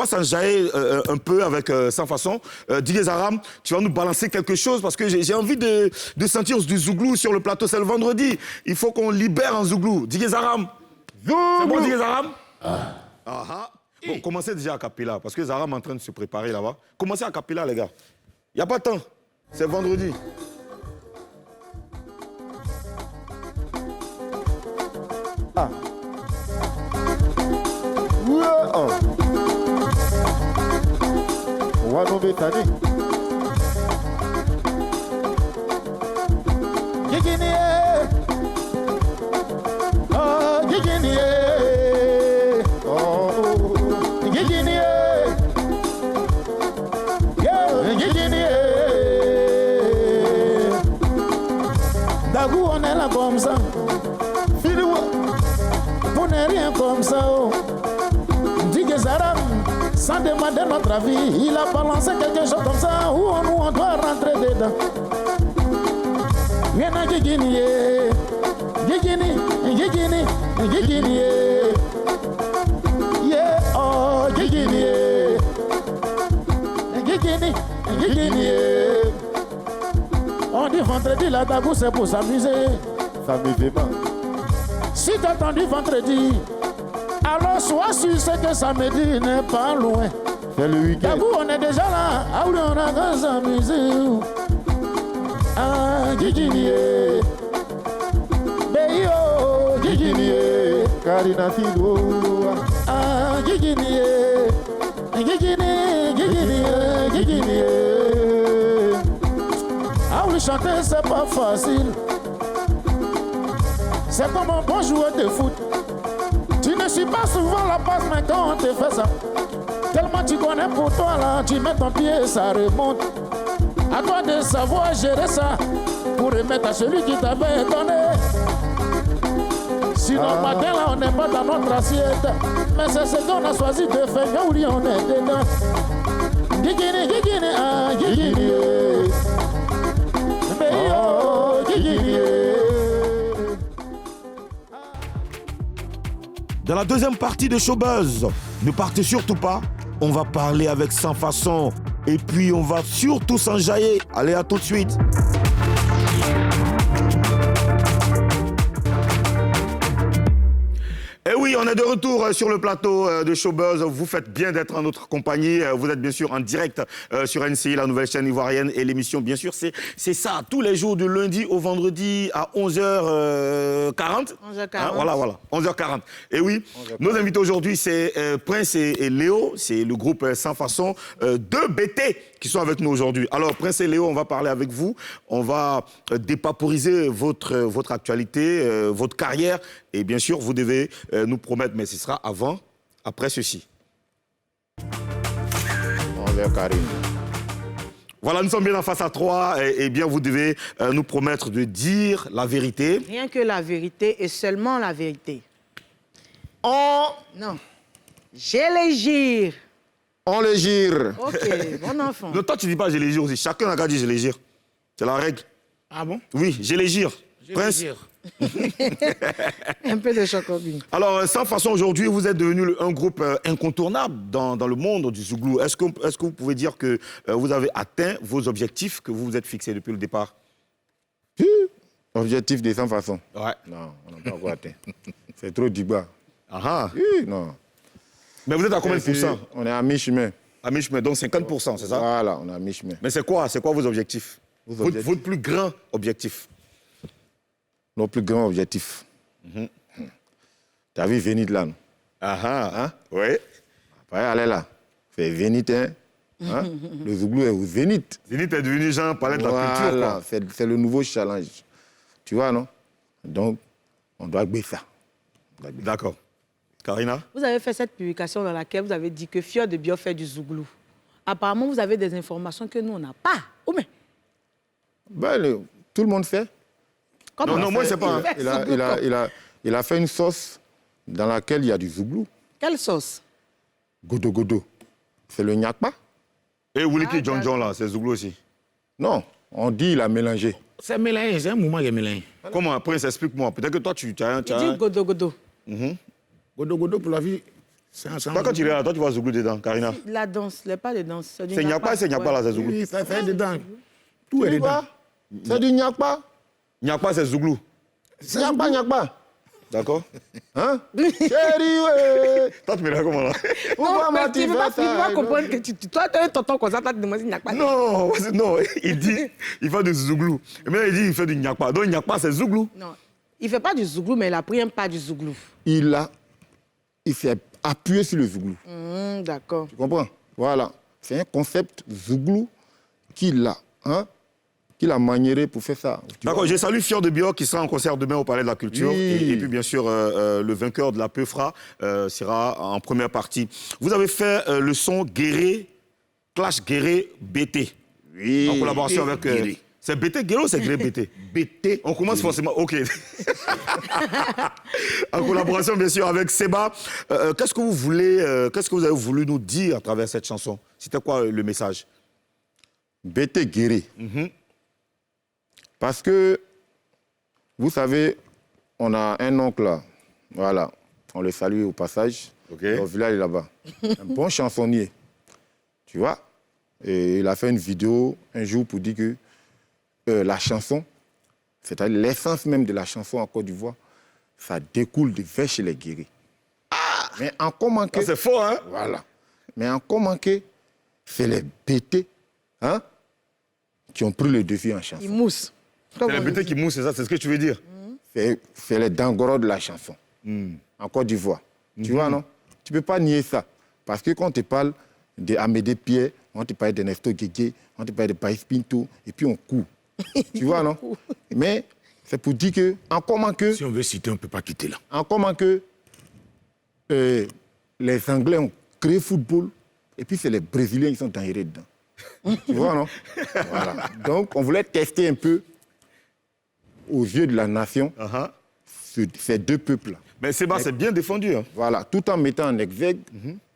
s'enjailler un peu avec Sans Façon. Didier Zaram, tu vas nous balancer quelque chose parce que j'ai envie de sentir du zouglou sur le plateau. C'est le vendredi. Il faut qu'on libère un zouglou. Didier Zaram. C'est bon, Didier Zaram? Bon, commencez déjà à Capella, parce que Zaram est en train de se préparer là-bas. Commencez à Capella, les gars. Il n'y a pas de temps. C'est vendredi. On va nommer Tani. Dagou, on est là comme ça. On n'est rien comme ça. Didier Zaram, sans demander notre avis, il a balancé quelque chose comme ça. Où on doit rentrer dedans. Viens à Gigini, yeah, oh, Gigini. On dit vendredi, la Dagou, c'est pour s'amuser. S'amuser pas. Si t'as entendu vendredi, alors sois sûr que samedi n'est pas loin. C'est le week-end. Dagou, on est déjà là. Ah oui, on a qu'à s'amuser. Ah, Gigini. Beyo, Gigini. Karina Fido. Ah, Gigini. Gigini. Ah oui, chanter, c'est pas facile. C'est comme un bon joueur de foot. Tu ne suis pas souvent la passe, mais quand on te fait ça, tellement tu connais pour toi là, tu mets ton pied et ça remonte. À toi de savoir gérer ça pour remettre à celui qui t'avait donné. Sinon, matin là, on n'est pas dans notre assiette. Mais c'est ce qu'on a choisi de faire. Quand on est dedans. Gigini, ah, Gigini. Gigini. Dans la deuxième partie de Showbuzz, ne partez surtout pas. On va parler avec Sans Façon. Et puis, on va surtout s'enjailler. Allez, à tout de suite. Oui, on est de retour sur le plateau de Showbuzz. Vous faites bien d'être en notre compagnie. Vous êtes bien sûr en direct sur NCI, la nouvelle chaîne ivoirienne. Et l'émission, bien sûr, c'est ça, tous les jours du lundi au vendredi à 11h40. 11h40. Hein, voilà, 11h40. Et oui, 11h40. Nos invités aujourd'hui, c'est Prince et Léo. C'est le groupe Sans Façon de BT qui sont avec nous aujourd'hui. Alors, Prince et Léo, on va parler avec vous. On va dépaporiser votre actualité, votre carrière. Et bien sûr, vous devez nous promettre, mais ce sera après ceci. Voilà, nous sommes bien en face à 3. Et bien, vous devez nous promettre de dire la vérité. Rien que la vérité et seulement la vérité. Non. J'ai les gires. On les gire. Ok, bon enfant. Non, toi, tu dis pas j'ai les gires aussi. Chacun n'a qu'à dire j'ai les gires. C'est la règle. Ah bon? Oui, j'ai les gires. Prince. Un peu de chocobine. Alors, Sans Façon, aujourd'hui, vous êtes devenu un groupe incontournable dans le monde du Zouglou. Est-ce que vous pouvez dire que vous avez atteint vos objectifs que vous vous êtes fixés depuis le départ? Objectif de Sans Façon. Ouais. Non, on n'a pas encore atteint. C'est trop du bas. Ah. Oui, non. Mais vous êtes à combien de pourcents? On est à mi-chemin. À mi-chemin, donc 50%, c'est ça? Voilà, on est à mi-chemin. Mais c'est quoi vos objectifs? Objectifs. Votre plus grand objectif? Nos plus grands objectifs. Tu as vu Vénith là, non? Hein? Oui. Après, allez là. C'est Vénith, hein? Le Zouglou est au Zénith. Zénith est devenu genre palais de la culture, Voilà, quoi. c'est le nouveau challenge. Tu vois, non? Donc, on doit baisser ça. D'accord. Karina? Vous avez fait cette publication dans laquelle vous avez dit que Fior de Bio fait du Zouglou. Apparemment, vous avez des informations que nous, on n'a pas. Ou mais Ben, tout le monde fait. comment Non, moi, ça c'est pas. Il a fait une sauce dans laquelle il y a du Zouglou. Quelle sauce? Godo Godo. C'est le nyakpa? Et Wuliki John là, c'est Zouglou aussi. Non, on dit il a mélangé. C'est mélangé, c'est un moment qui est mélangé. Comment? Prince, explique-moi. Peut-être que toi, tu as... Il dit godo godo. Godo Godo pour la vie, c'est un Toi, quand tu es là, toi, tu vois Zouglou dedans, Karina. La danse, les pas de danse. C'est Nyakpa, c'est Nyakpa là, c'est Zouglou. Oui, ça fait dedans. Tout est Tu dedans. vois? C'est du nyakpa. Nyakpa, c'est Zouglou. Nyakpa, nyakpa. D'accord? Hein? Chérie, ouais. Toi, tu me là comment là? Pourquoi mais m'as-tu tu ne fait peux ça? pas comprendre que toi, tu es un tonton comme ça, tu as demandé il n'y a pas. Non, il dit, il fait du Zouglou. Et maintenant, il dit, il fait du Nyakpa. Donc, Nyakpa, c'est Zouglou. Non, il ne fait pas du Zouglou, mais il a pris un pas du Zouglou. Il s'est appuyé sur le Zouglou. D'accord. Tu comprends? Voilà. C'est un concept Zouglou qu'il a maniéré pour faire ça. Tu D'accord, vois? je salue Fior de Bio qui sera en concert demain au Palais de la Culture. Oui. Et puis, bien sûr, le vainqueur de la Peufra sera en première partie. Vous avez fait le son Guéré, Clash Guéré BT. Oui. En collaboration avec... c'est BT Guéré ou c'est Guéré BT? BT. On commence forcément... OK. En collaboration, bien sûr, avec Seba. Qu'est-ce que vous avez voulu nous dire à travers cette chanson? C'était quoi le message? BT guéri. Parce que, vous savez, on a un oncle là. Voilà. On le salue au passage. OK. Au village là-bas. Un bon chansonnier. Tu vois? Et il a fait une vidéo un jour pour dire que la chanson, c'est-à-dire l'essence même de la chanson en Côte d'Ivoire, ça découle de Vèche les guéris. Mais encore manqué. C'est fort, hein? Voilà. Mais encore manqué, c'est les BT qui ont pris le défi en chanson. Il mousse. C'est les BT qui moussent, c'est ça? C'est ce que tu veux dire? C'est les dangoros de la chanson en Côte d'Ivoire. Tu vois, non? Tu ne peux pas nier ça. Parce que quand on te parle d'Amédée Pierre, on te parle d'Ernesto Guégué, on te parle de Païs Pinto, et puis on court. Tu vois, non? Mais c'est pour dire que, encore moins que... Si on veut citer, on ne peut pas quitter là. Encore moins que les Anglais ont créé le football, et puis c'est les Brésiliens qui sont enrhérés dedans. Tu vois, non? Voilà. Donc, on voulait tester un peu, aux yeux de la nation, ces deux peuples-là. Mais Seba, c'est bien défendu. Hein. Voilà, tout en mettant en exergue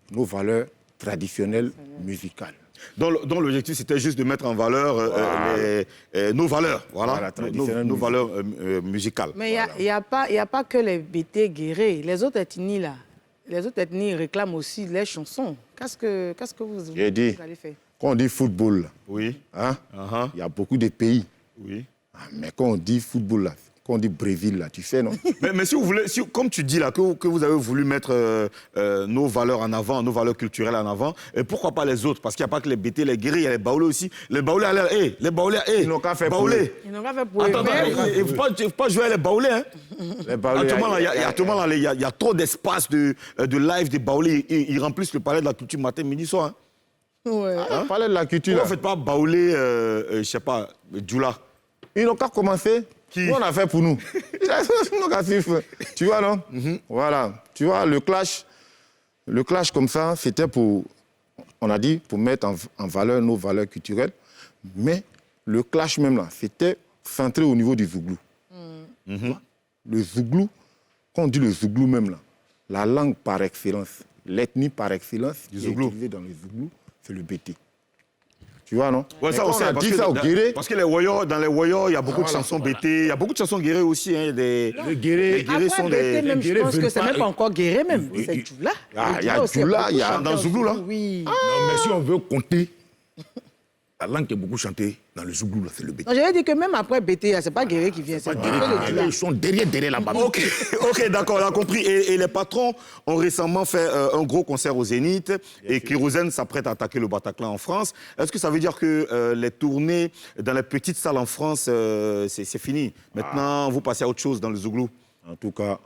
nos valeurs traditionnelles musicales. Donc l'objectif, c'était juste de mettre en valeur nos valeurs, Voilà, nos valeurs musicales. Mais il n'y a pas que les BT guérés. Les autres ethnies, là, les autres ethnies réclament aussi les chansons. Qu'est-ce que vous allez faire? Quand on dit football, oui. il y a beaucoup de pays. Oui. Mais quand on dit football, là, qu'on dit Brésil, là, tu sais, non? Mais si vous voulez, comme tu dis là, que vous avez voulu mettre nos valeurs en avant, nos valeurs culturelles en avant, et pourquoi pas les autres? Parce qu'il n'y a pas que les BT, les guéris, il y a les baoulés aussi. Les baoulés, les baoulés, Ils n'ont qu'à faire baoulés. Ils n'ont qu'à faire pour Attends, il ne faut pas jouer à les baoulés. Hein. Les baoulés, Il y a trop d'espace de live des baoulés. Ils remplissent le palais de la culture matin, midi, soir. Hein. Ouais. Parler de la culture, Pourquoi là. vous ne faites pas baoulé, je sais pas, Djoula? Ils n'ont qu'à commencer. Qui? Nous, on a fait pour nous. Ils n'ont qu'à suivre. Tu vois, non? Voilà. Tu vois, le clash comme ça, c'était pour, on a dit, pour mettre en valeur nos valeurs culturelles. Mais le clash même là, c'était centré au niveau du Zouglou. Le Zouglou, quand on dit le Zouglou même là, la langue par excellence, l'ethnie par excellence qui est Zouglou. utilisée dans le Zouglou, c'est le BT. Tu vois, non? Ouais, Mais ça quand aussi, on a dit ça au Guéré, parce que dans les Woyors, il y a beaucoup de chansons BT, il y a beaucoup de chansons guérées aussi. Hein, les guérés Après, sont BT, des... même, je guérés pense que veulent c'est pas- même pas encore guéré, même. C'est Djoula. Il y a Djoula, il y a... Dans le Zouglou, là? Oui. Non, mais si on veut compter, la langue qui est beaucoup chantée dans le Zouglou, là, c'est le BT. Non, j'avais dit que même après BT, c'est pas guéré qui vient, c'est Pas Djoula, guéri, le Djoula. ils sont derrière là-bas. Ok, d'accord, on a compris. Et les patrons ont récemment fait un gros concert au Zénith et Kérosène s'apprête à attaquer le Bataclan en France. Est-ce que ça veut dire que les tournées dans les petites salles en France, c'est fini? Maintenant, vous passez à autre chose dans le Zouglou? En tout cas...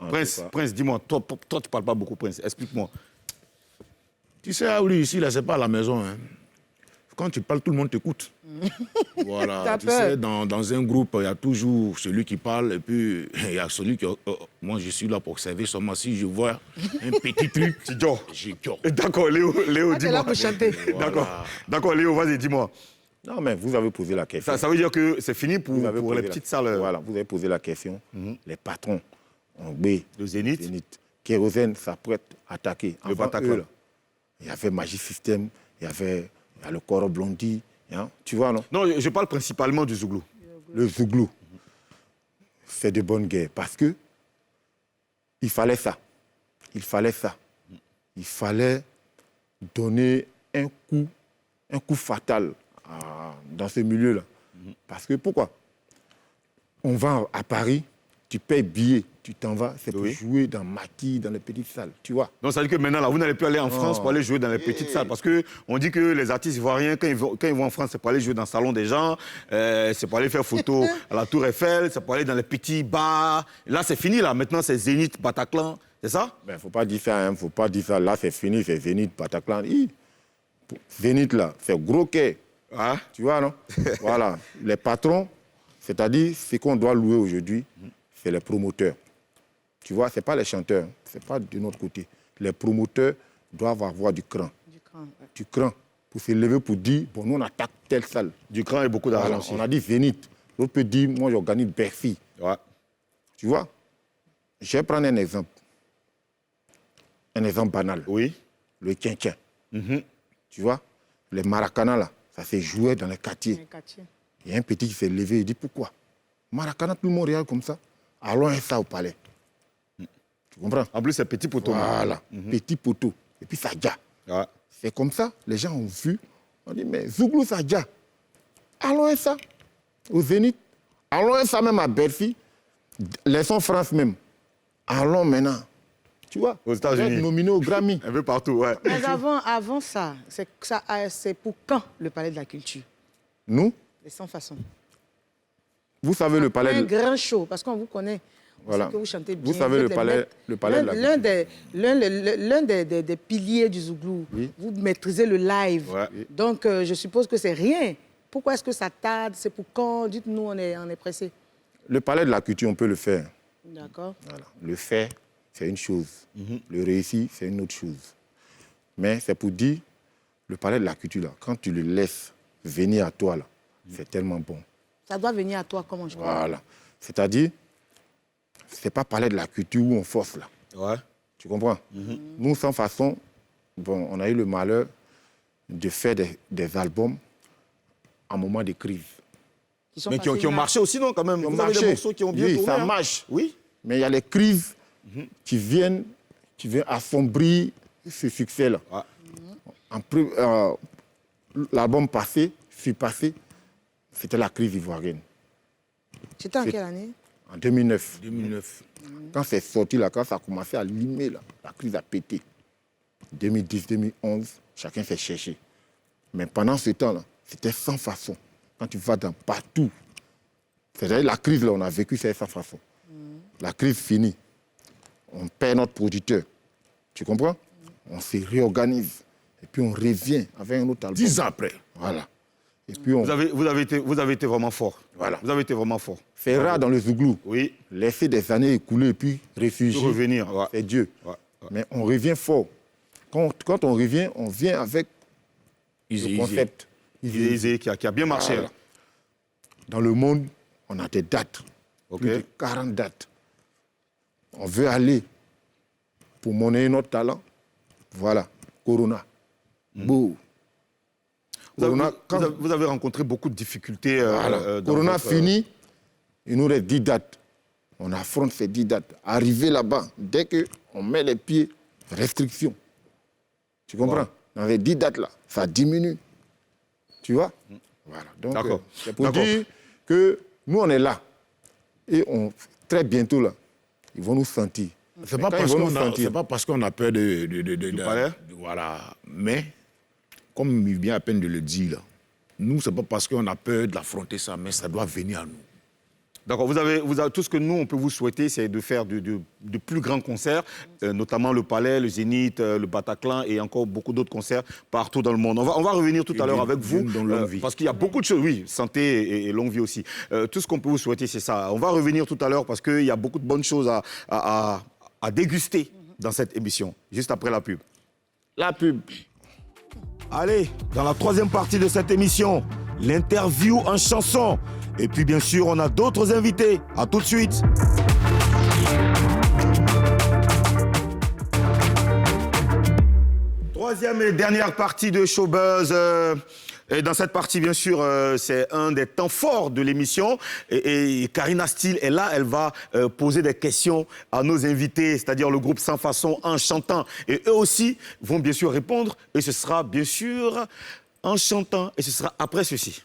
Prince, dis-moi, toi, tu parles pas beaucoup, Prince. Explique-moi. Tu sais, Aouli, ici, là, c'est pas à la maison. Hein. Quand tu parles, tout le monde t'écoute. Voilà. T'as Tu peur. sais, dans un groupe, il y a toujours celui qui parle et puis il y a celui qui... moi, je suis là pour observer seulement si je vois un petit truc. Tu dors. J'ai peur. D'accord, Léo, Ah, t'es là dis-moi. pour chanter. D'accord, Léo, vas-y, dis-moi. Non, mais vous avez posé la question. Ça veut dire que c'est fini pour Vous avez les posé petites salles Voilà, vous avez posé la question. Les patrons ont bé de Zénith. Kérosène s'apprête à attaquer. Le Avant Bataclan. eux, là, il y avait Magic System, il y a le Coro Blondie. Hein, tu vois, non? Non, je parle principalement du Zouglou. Le Zouglou, c'est de bonne guerre parce que il fallait ça. Il fallait ça. Il fallait donner un coup fatal dans ce milieu-là. Parce que pourquoi? On va à Paris, tu payes billet, tu t'en vas, c'est pour Oui. jouer dans Mati, dans les petites salles, tu vois. Donc ça veut dire que maintenant, là, vous n'allez plus aller en France pour aller jouer dans les petites salles. Parce qu'on dit que les artistes ivoiriens, quand ils vont en France, c'est pour aller jouer dans le salon des gens, c'est pour aller faire photo à la Tour Eiffel, c'est pour aller dans les petits bars. Là, c'est fini, là. Maintenant, c'est Zénith, Bataclan, c'est ça? Ben, faut pas dire ça, hein, faut pas dire ça. Là, c'est fini, c'est Zénith, Bataclan. Zénith, là, c'est gros quai. Ah. Tu vois, non? Voilà. Les patrons, c'est-à-dire ce qu'on doit louer aujourd'hui, c'est les promoteurs. Tu vois, ce n'est pas les chanteurs, ce n'est pas de notre côté. Les promoteurs doivent avoir du cran. Du cran. Pour se lever pour dire, bon, nous, on attaque telle salle. Du cran et beaucoup d'argent Voilà, aussi. on a dit Zénith. L'autre peut dire, moi, j'organise Bercy. Ouais. Tu vois? Je vais prendre un exemple. Un exemple banal. Oui. Le quinquin. Tu vois? Les maracana, là, ça s'est joué dans les quartiers. Il y a un petit qui s'est levé, il dit pourquoi? Maracana, tout le monde regarde comme ça. Allons ça au palais. Tu comprends? En plus, c'est petit poteau. Voilà, petit poteau. Et puis Sadja. Ouais. C'est comme ça, les gens ont vu. On dit, mais Zouglou Sadja, allons ça au Zénith. Allons ça même à Bercy. Laissons France même. Allons maintenant. Tu vois? Aux États-Unis. Être nominé au Grammy. Un peu partout, ouais. Mais avant ça, c'est pour quand le Palais de la Culture? Nous, Les 100 façons. vous savez le palais Un de... grand show, parce qu'on vous connaît. On Voilà. sait que vous chantez bien. Vous savez le palais de la L'un des piliers du Zouglou. Oui. Vous maîtrisez le live. Ouais. Donc, je suppose que c'est rien. Pourquoi est-ce que ça tarde? C'est pour quand? Dites-nous, on est pressé. Le palais de la culture, on peut le faire. D'accord. Voilà. Le faire, c'est une chose. Le réussir, c'est une autre chose. Mais c'est pour dire, le palais de la culture, là, quand tu le laisses venir à toi, là, c'est tellement bon. Ça doit venir à toi, comment je crois. Voilà. C'est-à-dire, c'est pas palais de la culture où on force, là. Ouais. Tu comprends? Nous, sans façon, bon, on a eu le malheur de faire des albums en moment de crise. Mais qui ont marché aussi, non, quand même? Qui ont Vous avez des marché. morceaux qui ont bien Oui, tourné, ça hein? marche. Oui. Mais il y a les crises qui viennent assombrir ce succès-là. Ouais. L'album passé, c'était la crise ivoirienne. C'était en C'est- quelle année? En 2009. 2009. Quand c'est sorti, là, quand ça a commencé à limer, là, la crise a pété. 2010, 2011, chacun s'est cherché. Mais pendant ce temps-là, c'était sans façon. Quand tu vas dans partout, c'est-à-dire la crise, là, on a vécu, c'est sans façon. La crise finie. On perd notre producteur. Tu comprends? On se réorganise. Et puis on revient avec un autre album. 10 ans après. Voilà. Et puis on... Vous avez été vraiment fort. Voilà. Vous avez été vraiment fort. C'est rare dans le Zouglou. Oui. Laisser des années écouler et puis réfugier. Pour revenir. Ouais. C'est Dieu. Ouais. Mais on revient fort. Quand on revient, on vient avec le concept. Isé, qui a bien marché. Voilà. Dans le monde, on a des dates. Ok. Plus de 40 dates. On veut aller pour monnayer notre talent. Voilà. Corona. Bouh. Vous avez rencontré beaucoup de difficultés. Voilà. Dans Corona votre... fini, il nous reste 10 dates. On affronte ces 10 dates. Arrivé là-bas, dès qu'on met les pieds, restriction. Tu comprends? Ouais. Dans les 10 dates là, ça diminue. Tu vois? Voilà. Donc, c'est pour dire que nous, on est là. Et très bientôt, là, ils vont nous sentir. C'est pas parce qu'on a peur de voilà. Mais, comme il vient à peine de le dire, là, nous, c'est pas parce qu'on a peur d'affronter ça, mais ça doit venir à nous. D'accord. Tout ce que nous, on peut vous souhaiter, c'est de faire de plus grands concerts, notamment le Palais, le Zénith, le Bataclan et encore beaucoup d'autres concerts partout dans le monde. On va revenir tout à l'heure avec vous, parce qu'il y a beaucoup de choses, oui, santé et longue vie aussi. Tout ce qu'on peut vous souhaiter, c'est ça. On va revenir tout à l'heure parce qu'il y a beaucoup de bonnes choses à déguster dans cette émission, juste après la pub. La pub. Allez, dans la troisième partie de cette émission, l'interview en chanson. Et puis bien sûr, on a d'autres invités. À tout de suite. Troisième et dernière partie de Showbuzz. Et dans cette partie, bien sûr, c'est un des temps forts de l'émission. Et Karina Steele est là, elle va poser des questions à nos invités, c'est-à-dire le groupe Sans Façon en chantant. Et eux aussi vont bien sûr répondre. Et ce sera bien sûr en chantant. Et ce sera après ceci.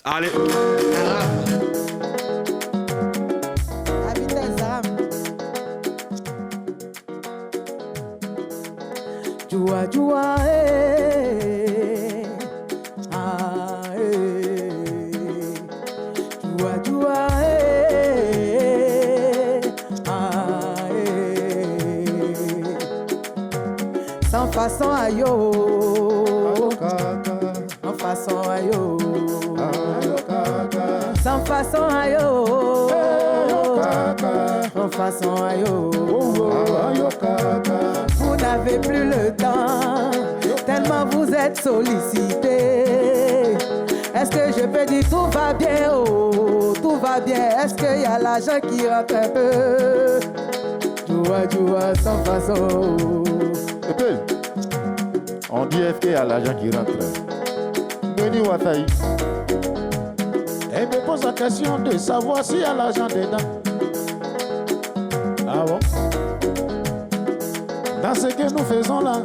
Allez. Jua jua ah jua jua ah sans façon ayo sans façon ayo sans façon ayo sans façon ayo vous n'avez plus le temps, tellement vous êtes sollicité. Est-ce que je peux dire tout va bien, oh, tout va bien. Est-ce qu'il y a l'argent qui rentre un peu? Joua, joua, sans façon. On dit est-ce qu'il y a l'argent qui rentre? Denis Wataï. Elle me pose la question de savoir s'il y a l'argent dedans. Ah bon? Dans ce que nous faisons là,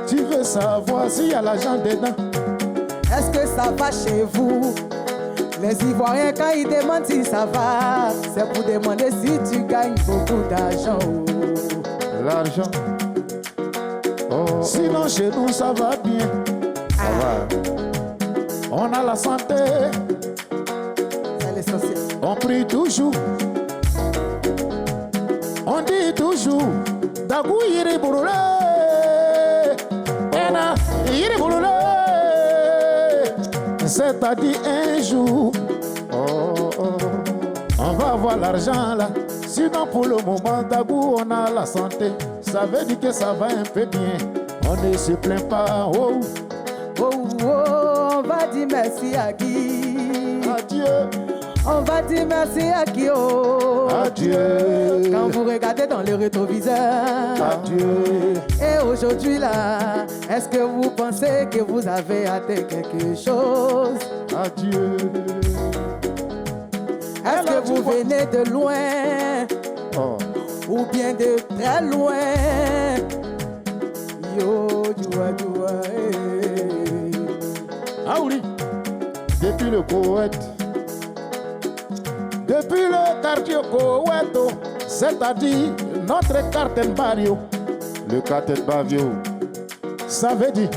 tu veux savoir s'il y a l'argent dedans. Est-ce que ça va chez vous? Les Ivoiriens, quand ils demandent si ça va, c'est pour demander si tu gagnes beaucoup d'argent. L'argent. Oh. Sinon, chez nous, ça va bien. Ça va. On a la santé. C'est l'essentiel. On prie toujours. On dit toujours. Dagu yiri burule, ena yiri burule. C'est-à-dire un jour, on va avoir l'argent là. Sinon pour le moment, Dagu on a la santé. Ça veut dire que ça va un peu bien. On ne se plaint pas. Oh, oh, oh, on va dire merci à qui? Adieu. On va dire merci à qui? Oh, adieu. Quand vous regardez dans le rétroviseur, adieu. Et aujourd'hui là, est-ce que vous pensez que vous avez atteint quelque chose? Adieu. Est-ce que vous venez de loin? Oh. Ou bien de très loin? Yo, joua, joua, Ah oui. depuis le Koweït. Depuis le quartier Koweït, c'est-à-dire notre quartier Barrio. Le quartier Barrio, ça veut dire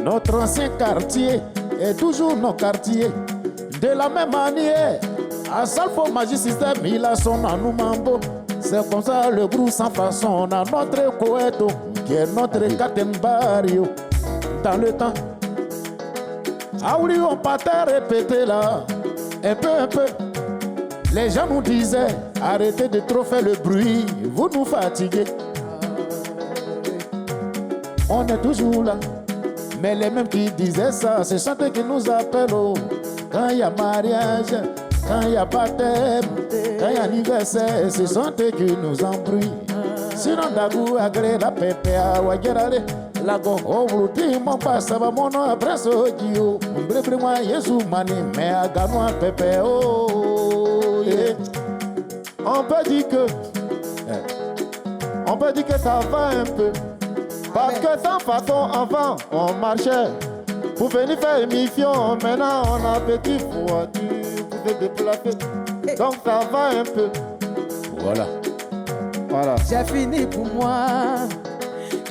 notre ancien quartier est toujours nos quartiers. De la même manière, à Salfo Magic System, il a son Anoumambo. C'est comme ça le groupe sans façon, on a notre Koweït qui est notre quartier Barrio. Dans le temps, ah oui, on partait répéter là, un peu. Les gens nous disaient, arrêtez de trop faire le bruit, vous nous fatiguez. On est toujours là, mais les mêmes qui disaient ça, ce sont eux qui nous appellent. Oh. Quand il y a mariage, quand il y a baptême, quand il y a anniversaire, ce sont eux qui nous embrouillent. Sinon d'agou agré la pépé à Wagerale. La go ovluti mon passa va mon après sodio. Mbré moi Yesu mani mais à ganoa pépé oh yeah. On peut dire que ça va un peu. Parce que sans façon avant on marchait. Pour venir faire émission, maintenant on a petit voiture pour se déplacer. Donc ça va un peu. Voilà. J'ai fini pour moi.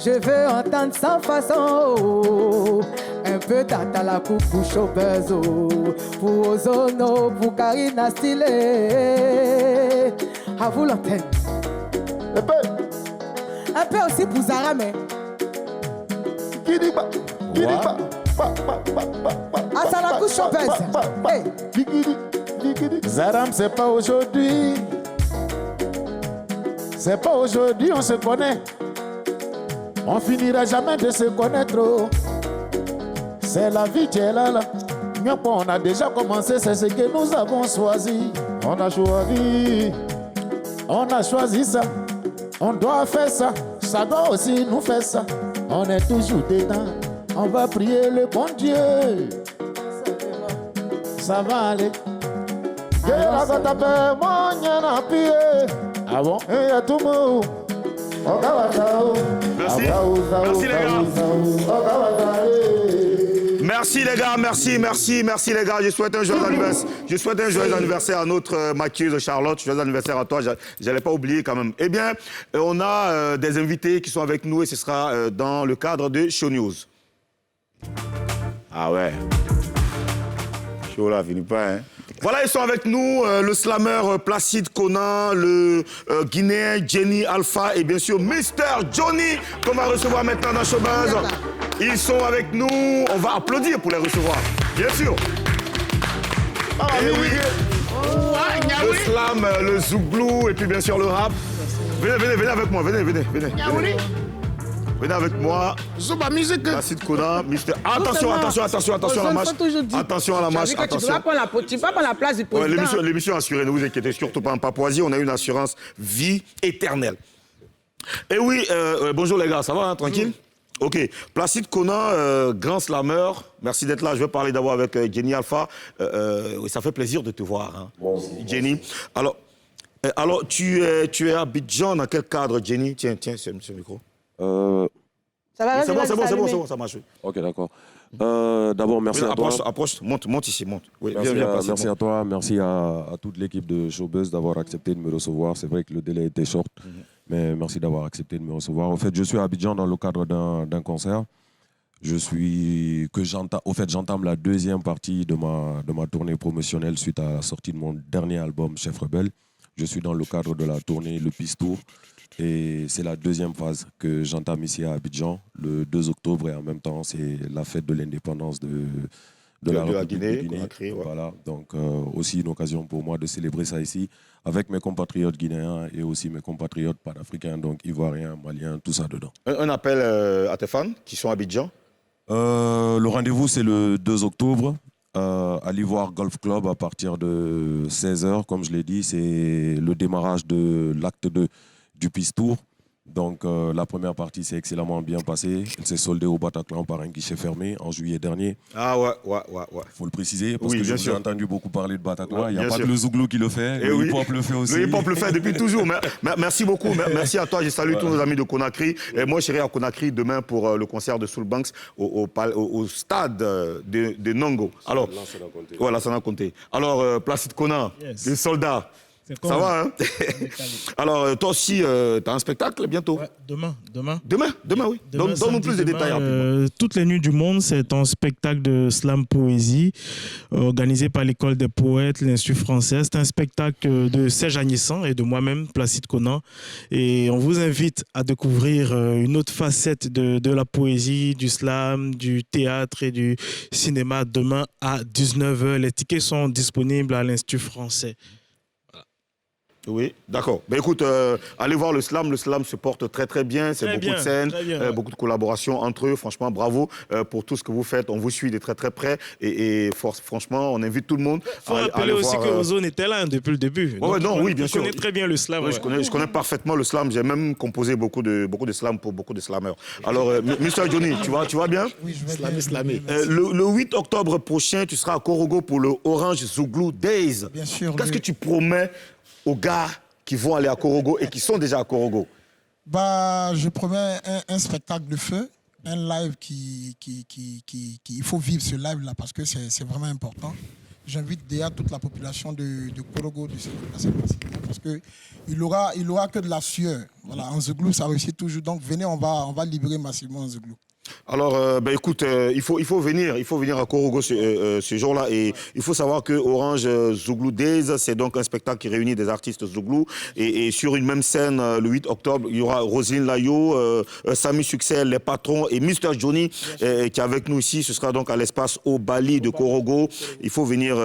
Je veux entendre sans façon. Oh. Un peu tata la coupe pour Chobezo. Pour Ozono, pour Karina Stylé. À vous l'antenne. Un peu aussi pour Zara, mais. Ah, ça la coupe Chopez. Hey. Zaram, c'est pas aujourd'hui. C'est pas aujourd'hui, on se connaît. On finira jamais de se connaître. Oh. C'est la vie qui est là. On a déjà commencé, c'est ce que nous avons choisi. On a choisi ça. On doit faire ça. Ça doit aussi nous faire ça. On est toujours dedans. On va prier le bon Dieu. Ça va aller. Ah bon? Merci. Merci les gars. Merci les gars. Je souhaite un joyeux anniversaire à notre maquilleuse Charlotte. Joyeux anniversaire à toi. Je n'allais pas oublier quand même. Eh bien, on a des invités qui sont avec nous et ce sera dans le cadre de Show News. Ah ouais. Chaud là, finit pas, hein. Voilà, ils sont avec nous, le slammer Placide Konan, le Guinéen Jenny Alpha et bien sûr Mr. Johnny qu'on va recevoir maintenant dans Showbuzz. Ils sont avec nous, on va applaudir pour les recevoir, bien sûr. Et oui, le slam, le zouglou et puis bien sûr le rap. Venez avec moi, venez. Venez avec moi. Placide Konan, Mr. Attention à la marche. Attention à la marche. Tu ne vas pas prendre la place du président. L'émission assurée, ne vous inquiétez surtout pas. En Papouasie, on a une assurance vie éternelle. Et oui, bonjour les gars, ça va, hein, tranquille? Ok, Placide Konan, grand slammer, merci d'être là. Je vais parler d'abord avec Jenny Alpha. Oui, ça fait plaisir de te voir, hein. Bon, Jenny. Alors, tu es à Abidjan, dans quel cadre, Jenny? Tiens, c'est le micro. Ça va, c'est bon, ça marche. Ok, d'accord. D'abord, merci à toi. Approche, monte ici. Oui, merci à toi, merci à toute l'équipe de Showbuzz d'avoir accepté de me recevoir. C'est vrai que le délai était short, mais merci d'avoir accepté de me recevoir. En fait, je suis à Abidjan dans le cadre d'un concert. J'entame la deuxième partie de ma tournée promotionnelle suite à la sortie de mon dernier album, Chef Rebelle. Je suis dans le cadre de la tournée Le Peace Tour. Et c'est la deuxième phase que j'entame ici à Abidjan, le 2 octobre, et en même temps, c'est la fête de l'indépendance de la Guinée. Qu'on a créé, ouais. Voilà, donc aussi une occasion pour moi de célébrer ça ici, avec mes compatriotes guinéens et aussi mes compatriotes panafricains, donc ivoiriens, maliens, tout ça dedans. Un appel à tes fans qui sont à Abidjan. Le rendez-vous, c'est le 2 octobre. À l'Ivoire Golf Club à partir de 16h, comme je l'ai dit, c'est le démarrage de l'acte 2 du Peace Tour. Donc la première partie s'est excellemment bien passée. Elle s'est soldée au Bataclan par un guichet fermé en juillet dernier. Ah ouais. Faut le préciser parce Oui, que bien j'ai sûr. entendu beaucoup parler de Bataclan. Ouais, Il n'y a bien pas sûr. que le Zouglou qui le fait, Eh le oui. hip-hop le fait aussi. Le hip-hop le fait depuis toujours. Merci beaucoup. Merci à toi. Je salue tous nos amis de Conakry. Et moi, je serai à Conakry demain pour le concert de Soul Banks au stade de Nongo. Alors, voilà, ça n'a compté. Alors, Placide Kona, Yes. les soldats. C'est Ça comme- va, hein? Alors, toi aussi, tu as un spectacle bientôt? Ouais, demain. Demain, oui. Demain, Donne-nous plus de samedi, détails demain, rapidement. toutes les nuits du monde, c'est un spectacle de slam poésie organisé par l'école des poètes, l'Institut français. C'est un spectacle de Serge Agnissan et de moi-même, Placide Conan. Et on vous invite à découvrir une autre facette de la poésie, du slam, du théâtre et du cinéma demain à 19h. Les tickets sont disponibles à l'Institut français. Oui, d'accord. Ben écoute, allez voir le slam. Le slam se porte très très bien. C'est Très beaucoup bien, de scènes, très bien, ouais. beaucoup de collaborations entre eux. Franchement, bravo pour tout ce que vous faites. On vous suit de très très près. Et franchement, on invite tout le monde Il faut à rappeler aller aussi voir, que Ozone était là depuis le début. ouais, non, oui, bien sûr. Je connais très bien le slam. Ouais, ouais. je connais parfaitement le slam. J'ai même composé beaucoup de slams pour beaucoup de slammeurs. Alors, Mr. Johnny, tu vas bien? Oui, je vais bien. Slamé. Le 8 octobre prochain, tu seras à Korogo pour le Orange Zouglou Days. Bien sûr. Qu'est-ce que tu promets aux gars qui vont aller à Korogo et qui sont déjà à Korogo? Bah, je promets un spectacle de feu, un live il faut vivre ce live-là parce que c'est vraiment important. J'invite déjà toute la population de Korogo de se déplacer facilement parce qu'il aura que de la sueur. Voilà, en Zouglou, ça réussit toujours. Donc venez, on va libérer massivement en Zouglou. Alors, écoute, il faut venir à Korogo ce jour-là. Et il faut savoir que Orange Zouglou Days, c'est donc un spectacle qui réunit des artistes Zouglou. Et sur une même scène, le 8 octobre, il y aura Roselyne Layo, Samy Succès, les patrons et Mr. Johnny qui est avec nous ici. Ce sera donc à l'espace au Bali de Korogo. Il faut venir,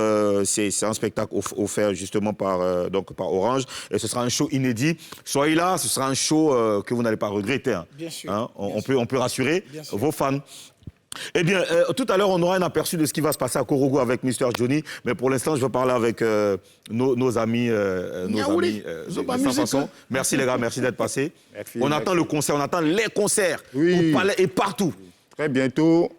c'est un spectacle offert justement par Orange. Et ce sera un show inédit. Soyez là, ce sera un show que vous n'allez pas regretter. Hein. Bien sûr. Hein, on peut rassurer vos fans. Eh bien, tout à l'heure, on aura un aperçu de ce qui va se passer à Korogo avec Mr. Johnny. Mais pour l'instant, je vais parler avec nos amis. Sans façon. Merci les gars, merci d'être passés. Merci, On merci. attend le concert, on attend les concerts Oui. au Palais et partout. Très bientôt,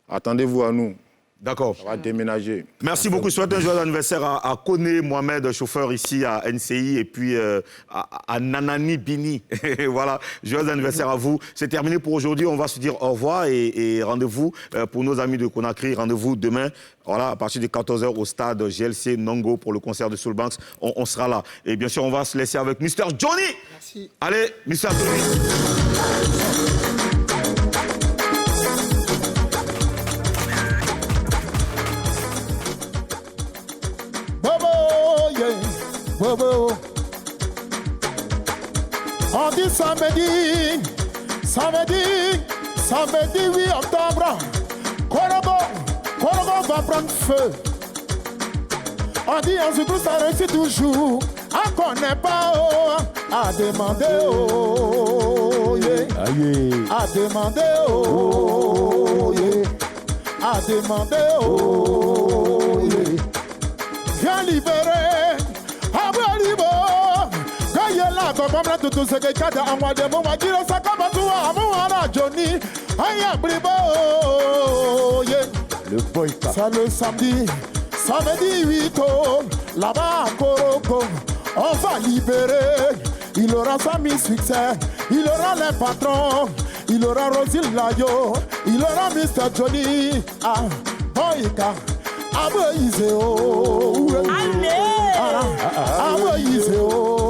attendez-vous à nous. D'accord. On va déménager. Merci beaucoup. Je souhaite un joyeux anniversaire à Koné Mohamed, chauffeur ici à NCI, et puis à Nanani Bini. Voilà, joyeux anniversaire à vous. C'est terminé pour aujourd'hui. On va se dire au revoir et rendez-vous pour nos amis de Conakry. Rendez-vous demain, voilà, à partir de 14h au stade GLC Nongo pour le concert de Soul Banks. On sera là. Et bien sûr, on va se laisser avec Mr. Johnny. Merci. Allez, Mr. Johnny. Bobo, yeah, Bobo. On dit samedi 8 octobre, Korogo va prendre feu. On dit en Zouglou ça réussit toujours, on connaît pas, à demander, yeah. À demander, yeah. À demander, yeah. Viens libérer, Abralibo. Kayela, Gobamla, tout ce que Kada, Amademo, Madiro, Sakabatua, Amouana, Johnny, Ayabribo, yeah. Le boycott. C'est le samedi 8 octobre, là-bas à Korogo, on va libérer. Il aura Samy Succès, il aura les patrons, il aura Roselyne Layo, il aura Mr. Johnny, Boyka, Aboyiseo, Aboyiseo.